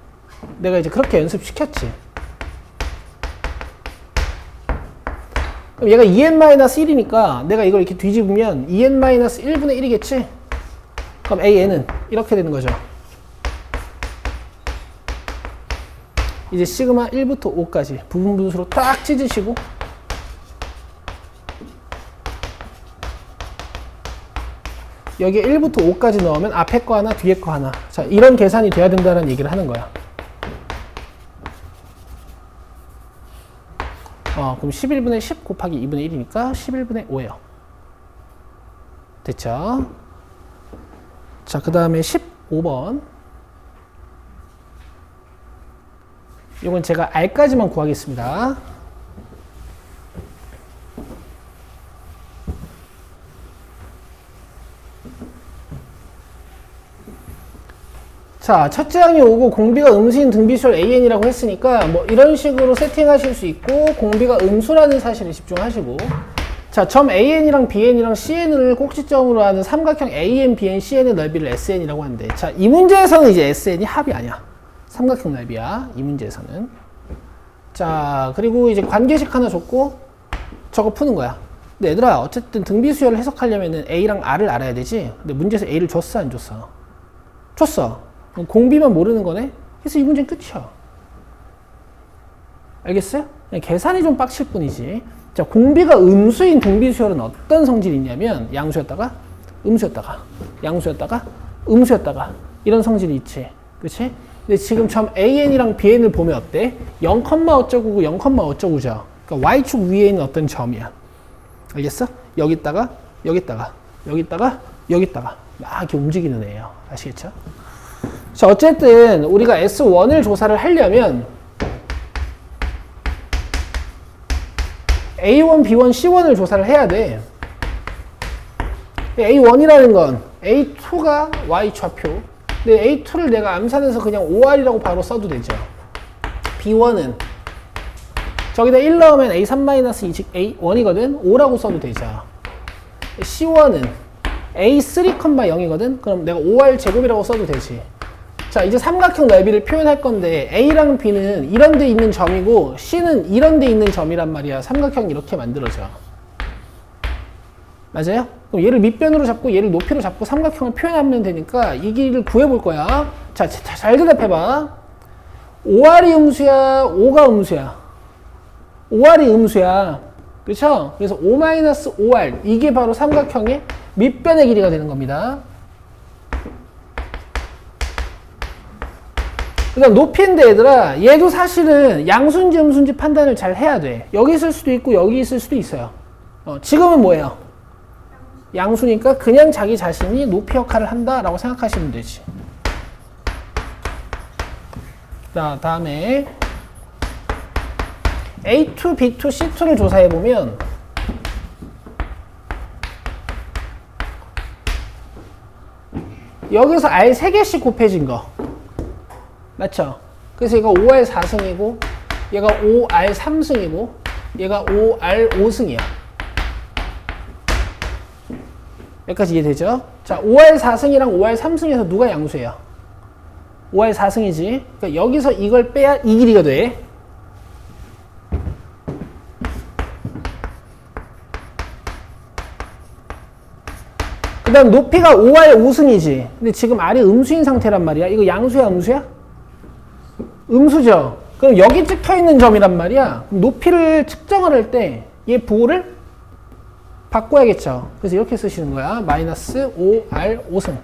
내가 이제 그렇게 연습시켰지. 그럼 얘가 EN-1이니까 내가 이걸 이렇게 뒤집으면 EN-1분의 1이겠지? 그럼 AN은 이렇게 되는 거죠. 이제 시그마 1부터 5까지 부분 분수로 딱 찢으시고 여기에 1부터 5까지 넣으면 앞에 거 하나, 뒤에 거 하나. 자, 이런 계산이 돼야 된다는 얘기를 하는 거야. 그럼 11분의 10 곱하기 2분의 1이니까 11분의 5예요. 됐죠? 자, 그 다음에 15번. 이건 제가 R까지만 구하겠습니다. 자, 첫째 항이 오고 공비가 음수인 등비수열 AN이라고 했으니까 뭐 이런 식으로 세팅하실 수 있고 공비가 음수라는 사실에 집중하시고 자, 점 AN이랑 BN이랑 CN을 꼭지점으로 하는 삼각형 AN, BN, CN의 넓이를 SN이라고 하는데 자, 이 문제에서는 이제 SN이 합이 아니야. 삼각형 넓이야. 이 문제에서는. 자, 그리고 이제 관계식 하나 줬고 저거 푸는 거야. 근데 얘들아 어쨌든 등비수열을 해석하려면은 A랑 R을 알아야 되지. 근데 문제에서 A를 줬어 안 줬어? 줬어. 공비만 모르는 거네? 그래서 이 문제는 끝이야. 알겠어요? 그냥 계산이 좀 빡칠 뿐이지. 자, 공비가 음수인 등비수열은 어떤 성질이 있냐면 양수였다가 음수였다가 양수였다가 음수였다가 이런 성질이 있지. 그치? 근데 지금 점 AN이랑 BN을 보면 어때? 0, 어쩌고고 0, 어쩌고죠. 그러니까 Y축 위에 있는 어떤 점이야. 알겠어? 여기다가 여기다가 여기다가 여기다가 막 이렇게 움직이는 애예요. 아시겠죠? 자, 어쨌든 우리가 S1을 조사를 하려면 A1, B1, C1을 조사를 해야 돼. A1이라는 건 A2가 Y좌표. 근데 A2를 내가 암산해서 그냥 OR이라고 바로 써도 되죠. B1은 저기다 1 넣으면 A3-2 즉 A1이거든. 5라고 써도 되죠. C1은 A3, 0이거든. 그럼 내가 OR 제곱이라고 써도 되지. 자, 이제 삼각형 넓이를 표현할 건데 A랑 B는 이런 데 있는 점이고 C는 이런 데 있는 점이란 말이야. 삼각형이 이렇게 만들어져. 맞아요? 그럼 얘를 밑변으로 잡고 얘를 높이로 잡고 삼각형을 표현하면 되니까 이 길이를 구해볼 거야. 자, 잘 대답해봐. OR이 음수야? O가 음수야? OR이 음수야. 그렇죠? 그래서 O-OR 이게 바로 삼각형의 밑변의 길이가 되는 겁니다. 그 다음 높이인데 얘들아 얘도 사실은 양수인지 음수인지 판단을 잘 해야 돼. 여기 있을 수도 있고 여기 있을 수도 있어요. 지금은 뭐예요? 양수니까 그냥 자기 자신이 높이 역할을 한다라고 생각하시면 되지. 자, 다음에 A2, B2, C2를 조사해보면 여기서 R 3개씩 곱해진 거 맞죠? 그래서 얘가 5R 4승이고 얘가 5R 3승이고 얘가 5R 5승이야. 여기까지 이해되죠? 자, 5R 4승이랑 5R 3승에서 누가 양수예요? 5R 4승이지. 그러니까 여기서 이걸 빼야 이 길이가 돼. 그 다음 높이가 5R 5승이지. 근데 지금 R이 음수인 상태란 말이야. 이거 양수야, 음수야? 음수죠. 그럼 여기 찍혀있는 점이란 말이야. 그럼 높이를 측정을 할 때 얘 부호를 바꿔야겠죠. 그래서 이렇게 쓰시는 거야. 마이너스 5R 5승.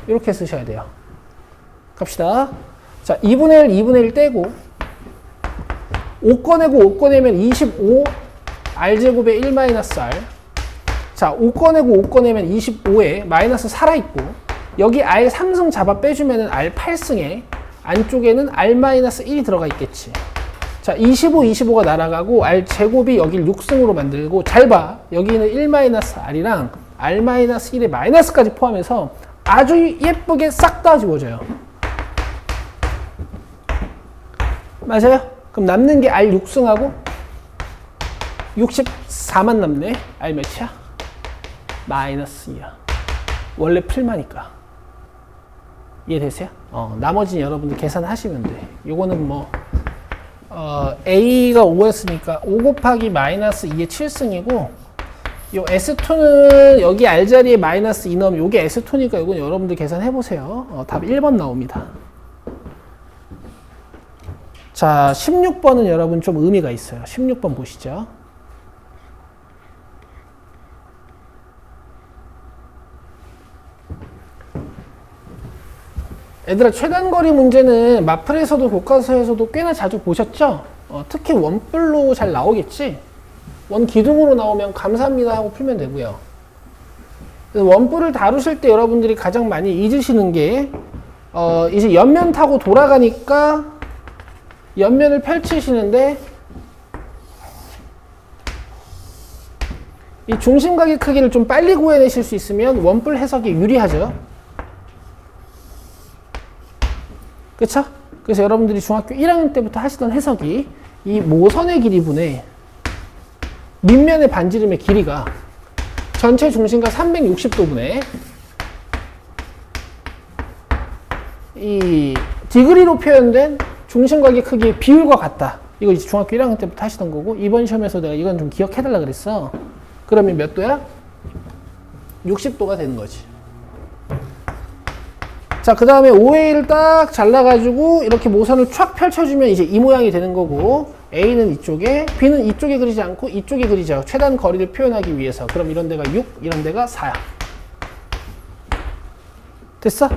이렇게 쓰셔야 돼요. 갑시다. 자, 2분의 1, 2분의 1 떼고 5 꺼내고 5 꺼내면 25 R제곱에 1 마이너스 R. 자, 5 꺼내고 5 꺼내면 25에 마이너스 살아있고 여기 R 3승 잡아 빼주면 R 8승에 안쪽에는 R-1이 들어가 있겠지. 자, 25, 25가 날아가고 R 제곱이 여길 6승으로 만들고 잘 봐. 여기는 1-R이랑 R-1의 마이너스까지 포함해서 아주 예쁘게 싹 다 지워져요. 맞아요? 그럼 남는 게 R 6승하고 64만 남네. R 몇이야? 마이너스 2야. 원래 풀마니까. 이해되세요? 나머지는 여러분들 계산하시면 돼. 요거는 뭐 A가 5였으니까 5 곱하기 마이너스 2의 7승이고 요 S2는 여기 R 자리에 마이너스 2 넣으면 요게 S2니까 요건 여러분들 계산해보세요. 답 1번 나옵니다. 자, 16번은 여러분 좀 의미가 있어요. 16번 보시죠. 얘들아, 최단거리 문제는 마플에서도 교과서에서도 꽤나 자주 보셨죠? 특히 원뿔로 잘 나오겠지? 원기둥으로 나오면 감사합니다 하고 풀면 되고요. 원뿔을 다루실 때 여러분들이 가장 많이 잊으시는 게 이제 옆면 타고 돌아가니까 옆면을 펼치시는데 이 중심각의 크기를 좀 빨리 구해내실 수 있으면 원뿔 해석이 유리하죠. 그쵸? 그래서 여러분들이 중학교 1학년 때부터 하시던 해석이 이 모선의 길이분의 밑면의 반지름의 길이가 전체 중심과 360도분의 이 디그리로 표현된 중심각의 크기의 비율과 같다. 이거 이제 중학교 1학년 때부터 하시던 거고, 이번 시험에서 내가 이건 좀 기억해달라 그랬어. 그러면 몇 도야? 60도가 되는 거지. 자, 그 다음에 OA를 딱 잘라가지고 이렇게 모선을 촥 펼쳐주면 이제 이 모양이 되는 거고, A는 이쪽에, B는 이쪽에 그리지 않고 이쪽에 그리죠. 최단 거리를 표현하기 위해서. 그럼 이런 데가 6, 이런 데가 4야. 됐어?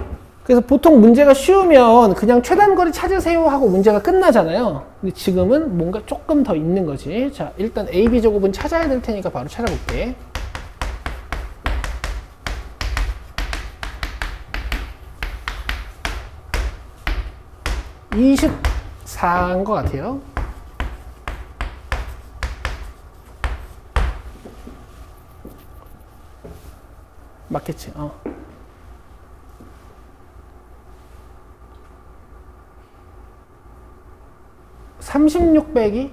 그래서 보통 문제가 쉬우면 그냥 최단 거리 찾으세요 하고 문제가 끝나잖아요. 근데 지금은 뭔가 조금 더 있는 거지. 자, 일단 AB 제곱은 찾아야 될 테니까 바로 찾아볼게. (24인) 것 같아요. 맞겠지? 36 빼기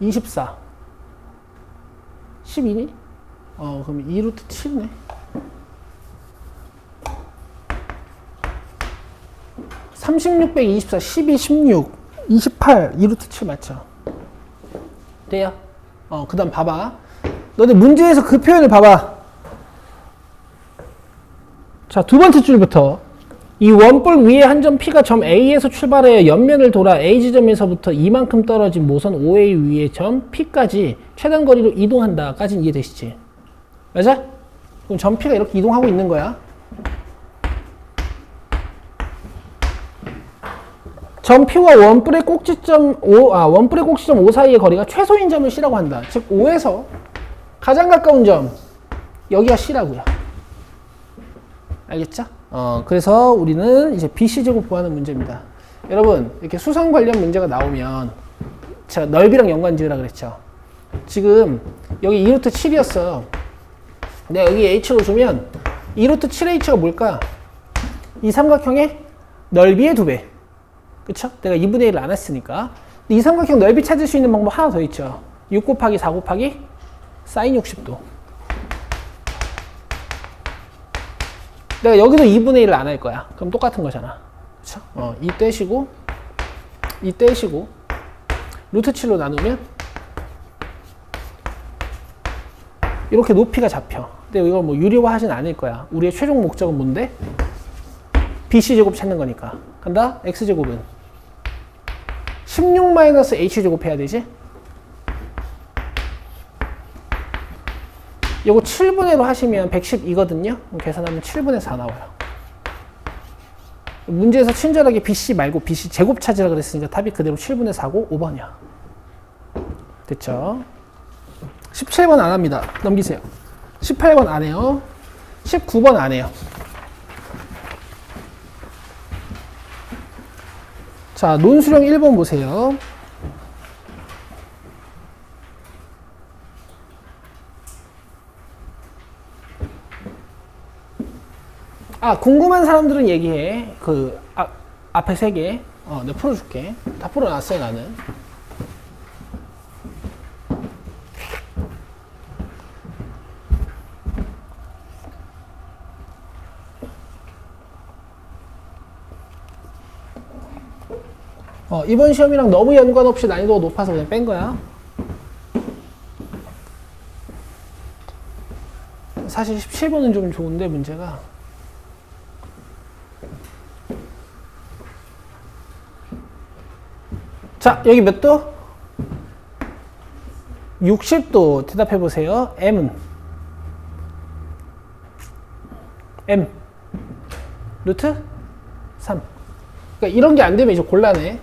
24 12니? 그럼 2루트 7네. (36 빼기 24) 12, 16, 28 2루트 7 맞죠? 돼요? 그 다음 봐봐. 너네 문제에서 그 표현을 봐봐. 자, 두 번째 줄부터 이 원볼 위에 한 점 P가 점 A에서 출발하여 옆면을 돌아 A 지점에서부터 이만큼 떨어진 모선 OA 위에 점 P까지 최단 거리로 이동한다 까지는 이해되시지? 맞아? 그럼 점 P가 이렇게 이동하고 있는 거야. 점 P와 원뿔의 꼭지점 원뿔의 꼭지점 O 사이의 거리가 최소인 점을 C라고 한다. 즉 O에서 가장 가까운 점 여기가 C라고요. 알겠죠? 그래서 우리는 이제 BC제곱 구하는 문제입니다. 여러분, 이렇게 수성 관련 문제가 나오면 제가 넓이랑 연관 지으라 그랬죠. 지금 여기 2루트 7이었어. 내가 여기 H로 주면 2루트 7H가 뭘까? 이 삼각형의 넓이의 2배. 그쵸? 내가 2분의 1을 안 했으니까. 이 삼각형 넓이 찾을 수 있는 방법 하나 더 있죠. 6 곱하기 4 곱하기 사인 60도. 내가 여기도 2분의 1을 안 할 거야. 그럼 똑같은 거잖아. 그쵸? 이 떼시고, 이 떼시고, 루트 7로 나누면, 이렇게 높이가 잡혀. 근데 이걸 뭐 유리화 하진 않을 거야. 우리의 최종 목적은 뭔데? BC제곱 찾는 거니까. 간다? X제곱은 16-H제곱 해야 되지? 요거 7분의 1로 하시면 112거든요. 계산하면 7분의 4 나와요. 문제에서 친절하게 BC 말고 BC 제곱 찾으라 그랬으니까 답이 그대로 7분의 4고 5번이야. 됐죠? 17번 안 합니다. 넘기세요. 18번 안 해요. 19번 안 해요. 자, 논수령 1번 보세요. 궁금한 사람들은 얘기해. 앞에 3개. 내가 풀어줄게. 다 풀어놨어요, 나는. 이번 시험이랑 너무 연관 없이 난이도가 높아서 그냥 뺀 거야. 사실 17번은 좀 좋은데, 문제가. 자, 여기 몇 도? 60도 대답해 보세요. M은? M 루트 3. 그러니까 이런 게 안 되면 이제 곤란해.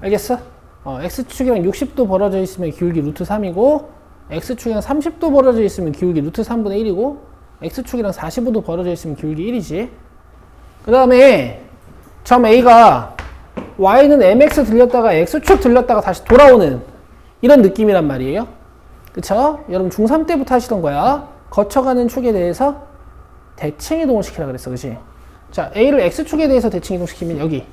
알겠어? X축이랑 60도 벌어져 있으면 기울기 루트 3이고, X축이랑 30도 벌어져 있으면 기울기 루트 3분의 1이고, X축이랑 45도 벌어져 있으면 기울기 1이지. 그 다음에 점 A가 Y는 MX 들렸다가 X축 들렸다가 다시 돌아오는 이런 느낌이란 말이에요. 그쵸? 여러분 중3 때부터 하시던 거야. 거쳐가는 축에 대해서 대칭 이동을 시키라 그랬어. 그치? 자, A를 X축에 대해서 대칭 이동시키면 여기.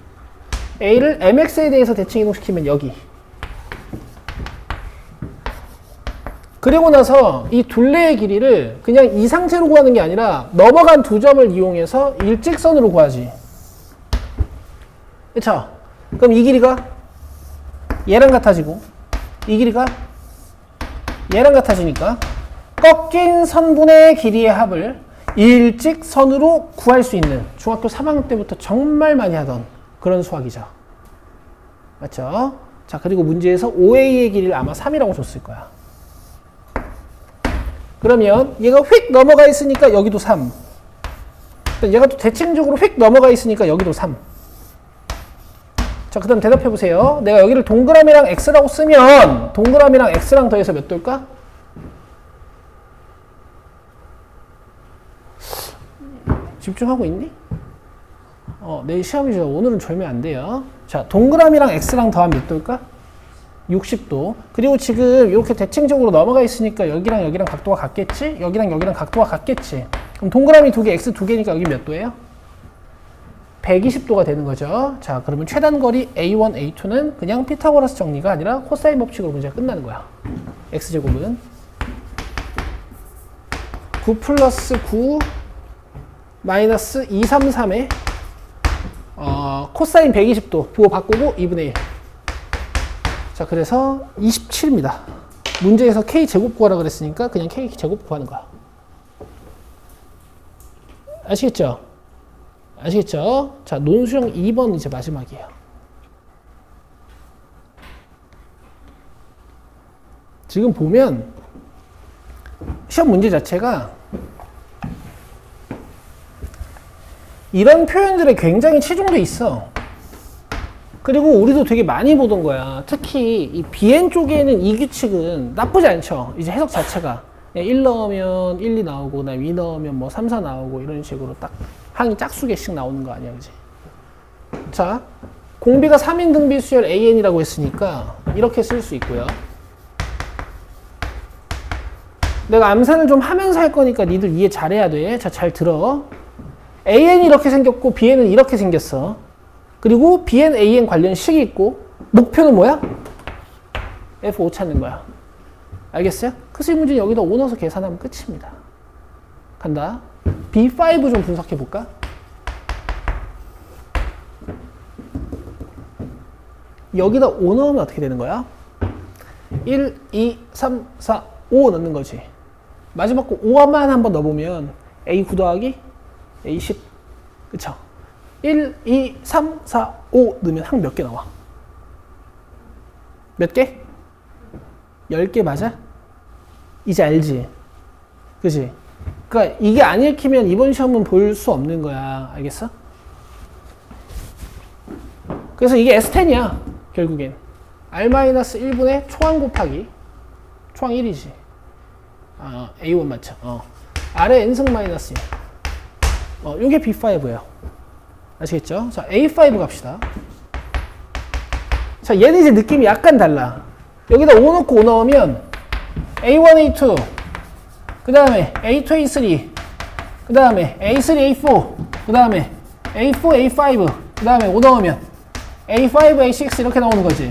A를 MX에 대해서 대칭 이동시키면 여기. 그리고 나서 이 둘레의 길이를 그냥 이 상태로 구하는 게 아니라 넘어간 두 점을 이용해서 일직선으로 구하지. 그쵸? 그럼 이 길이가 얘랑 같아지고 이 길이가 얘랑 같아지니까 꺾인 선분의 길이의 합을 일직선으로 구할 수 있는 중학교 3학년 때부터 정말 많이 하던 그런 수학이죠. 맞죠? 자, 그리고 문제에서 OA의 길이를 아마 3이라고 줬을 거야. 그러면 얘가 휙 넘어가 있으니까 여기도 3. 얘가 또 대칭적으로 휙 넘어가 있으니까 여기도 3. 자, 그 다음 대답해 보세요. 내가 여기를 동그라미랑 x라고 쓰면 동그라미랑 x랑 더해서 몇 도일까? 집중하고 있니? 내일 시험이죠. 오늘은 졸면 안 돼요. 자, 동그라미랑 x랑 더하면 몇 도일까? 60도. 그리고 지금 이렇게 대칭적으로 넘어가 있으니까 여기랑 여기랑 각도가 같겠지? 여기랑 여기랑 각도가 같겠지? 그럼 동그라미 두 개, x 두 개니까 여기 몇 도예요? 120도가 되는 거죠. 자, 그러면 최단거리 A1, A2는 그냥 피타고라스 정리가 아니라 코사인 법칙으로 문제가 끝나는 거야. x제곱은 9 플러스 9 마이너스 233에 코사인 120도 부호 바꾸고 2분의 1. 자, 그래서 27입니다. 문제에서 K제곱 구하라 그랬으니까 그냥 K제곱 구하는 거야. 아시겠죠? 아시겠죠? 자, 논술형 2번 이제 마지막이에요. 지금 보면 시험 문제 자체가 이런 표현들에 굉장히 치중돼 있어. 그리고 우리도 되게 많이 보던 거야. 특히 이 BN 쪽에는 이 규칙은 나쁘지 않죠. 이제 해석 자체가 1 넣으면 1, 2 나오고 그다음에 2 넣으면 뭐 3, 4 나오고 이런 식으로 딱 항이 짝수개씩 나오는 거 아니야, 그지? 자, 공비가 3인 등비 수열 AN이라고 했으니까 이렇게 쓸 수 있고요. 내가 암산을 좀 하면서 할 거니까 니들 이해 잘해야 돼. 자, 잘 들어. AN이 이렇게 생겼고 BN은 이렇게 생겼어. 그리고 BN, AN 관련 식이 있고 목표는 뭐야? F5 찾는 거야. 알겠어요? 그래서 이 문제는 여기다 5 넣어서 계산하면 끝입니다. 간다. B5 좀 분석해 볼까? 여기다 5 넣으면 어떻게 되는 거야? 1, 2, 3, 4, 5 넣는 거지. 마지막 거 5만 한번 넣어보면 A9 더하기 A10. 그쵸? 1, 2, 3, 4, 5 넣으면 항 몇 개 나와? 몇 개? 10개 맞아? 이제 알지? 그치? 그러니까 이게 안 읽히면 이번 시험은 볼 수 없는 거야. 알겠어? 그래서 이게 S10이야. 결국엔. R-1분의 초항 곱하기 초항 1이지. A1 맞죠? R의 n승 마이너스 1. 요게 B5예요. 아시겠죠? 자, A5 갑시다. 자, 얘는 이제 느낌이 약간 달라. 여기다 5 넣고 5 넣으면 A1, A2, 그 다음에 A2, A3, 그 다음에 A3, A4, 그 다음에 A4, A5, 그 다음에 5 넣으면 A5, A6 이렇게 나오는 거지.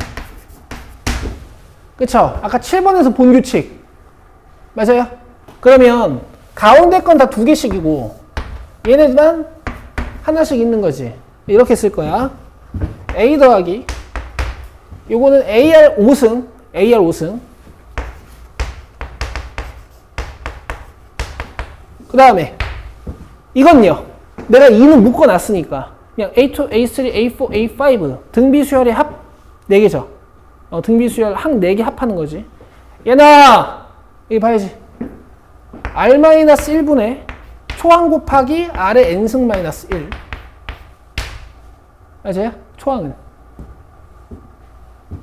그쵸? 아까 7번에서 본 규칙. 맞아요? 그러면 가운데 건 다 2개씩이고 얘네만 하나씩 있는 거지. 이렇게 쓸 거야. A 더하기 요거는 AR 5승 AR 5승 그 다음에 이건요. 내가 2는 묶어놨으니까 그냥 A2, A3, A4, A5 등비수열의 합 4개죠. 등비수열 항 4개 합하는 거지. 얘나 여기 봐야지. R-1분의 초항 곱하기 R의 n승 마이너스 1. 맞아요? 초항은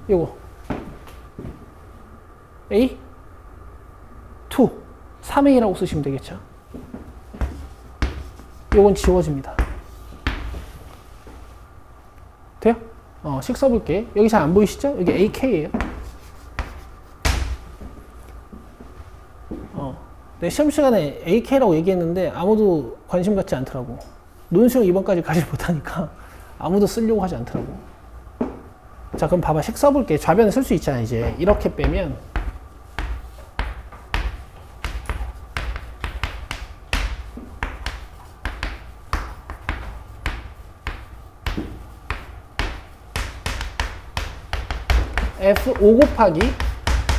요거 A 2 3A라고 쓰시면 되겠죠. 요건 지워집니다. 돼요? 식 써볼게. 여기 잘 안 보이시죠? 여기 AK예요. 내 시험 시간에 AK라고 얘기했는데 아무도 관심 갖지 않더라고. 논수형 2번까지 가지 못하니까 아무도 쓰려고 하지 않더라고. 자, 그럼 봐봐. 식 써볼게. 좌변을 쓸 수 있잖아, 이제. 이렇게 빼면. F5 곱하기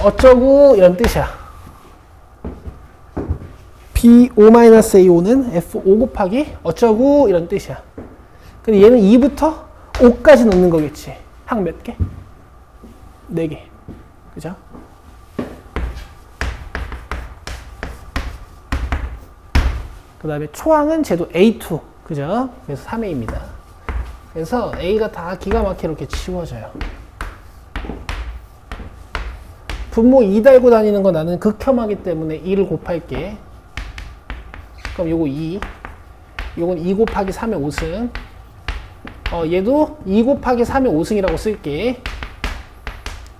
어쩌고 이런 뜻이야. B5-A5는 F5 곱하기 어쩌고 이런 뜻이야. 근데 얘는 2부터 5까지 넣는 거겠지. 항 몇 개? 4개. 그죠? 그 다음에 초항은 쟤도 A2. 그죠? 그래서 3A입니다. 그래서 A가 다 기가 막히게 이렇게 치워져요. 분모 2 달고 다니는 거 나는 극혐하기 때문에 2를 곱할게. 그럼 요거 2. 요건 2 곱하기 3의 5승. 얘도 2 곱하기 3의 5승이라고 쓸게.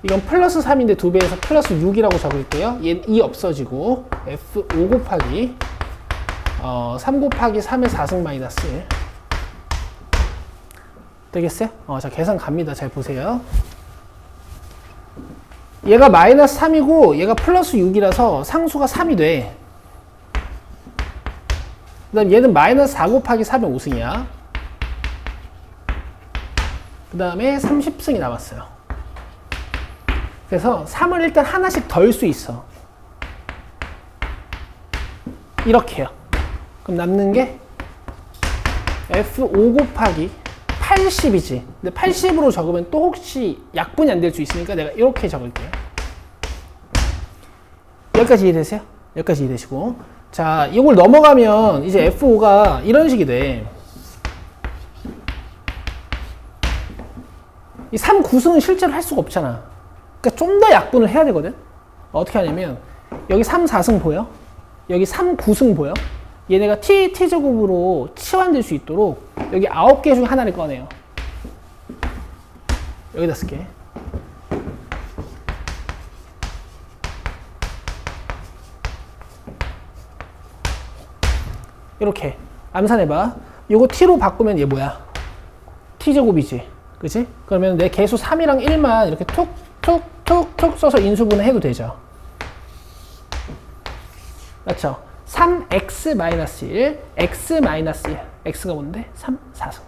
이건 플러스 3인데 2배에서 플러스 6이라고 적을게요. 얘는 2 없어지고 F5 곱하기 3 곱하기 3의 4승 마이너스 1. 되겠어요? 자, 계산 갑니다. 잘 보세요. 얘가 마이너스 3이고 얘가 플러스 6이라서 상수가 3이 돼. 그 다음 얘는 마이너스 4 곱하기 3의 5승이야. 그 다음에 30승이 남았어요. 그래서 3을 일단 하나씩 덜 수 있어. 이렇게요. 그럼 남는 게 F5 곱하기 80이지. 근데 80으로 적으면 또 혹시 약분이 안 될 수 있으니까 내가 이렇게 적을게요. 여기까지 이해되세요? 여기까지 이해되시고. 자, 이걸 넘어가면 이제 F5가 이런 식이 돼. 이 3구승은 실제로 할 수가 없잖아. 그러니까 좀 더 약분을 해야 되거든. 어떻게 하냐면 여기 3, 4승 보여? 여기 3, 9승 보여? 얘네가 t제곱으로 치환될 수 있도록 여기 9개 중에 하나를 꺼내요. 여기다 쓸게. 이렇게 암산해봐. 요거 t로 바꾸면 얘 뭐야? t제곱이지. 그치? 그러면 내 개수 3이랑 1만 이렇게 툭툭툭툭 써서 인수분해 해도 되죠. 맞죠? 3x-1, x-1. x가 뭔데? 3, 4승.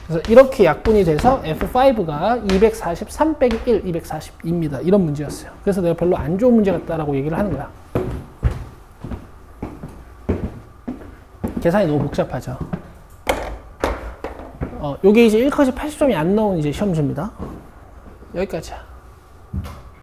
그래서 이렇게 약분이 돼서 F5가 243 빼기 1, 240입니다. 이런 문제였어요. 그래서 내가 별로 안 좋은 문제 같다라고 얘기를 하는 거야. 계산이 너무 복잡하죠. 요게 이제 1컷이 80점이 안 나온 이제 시험지입니다. 여기까지야.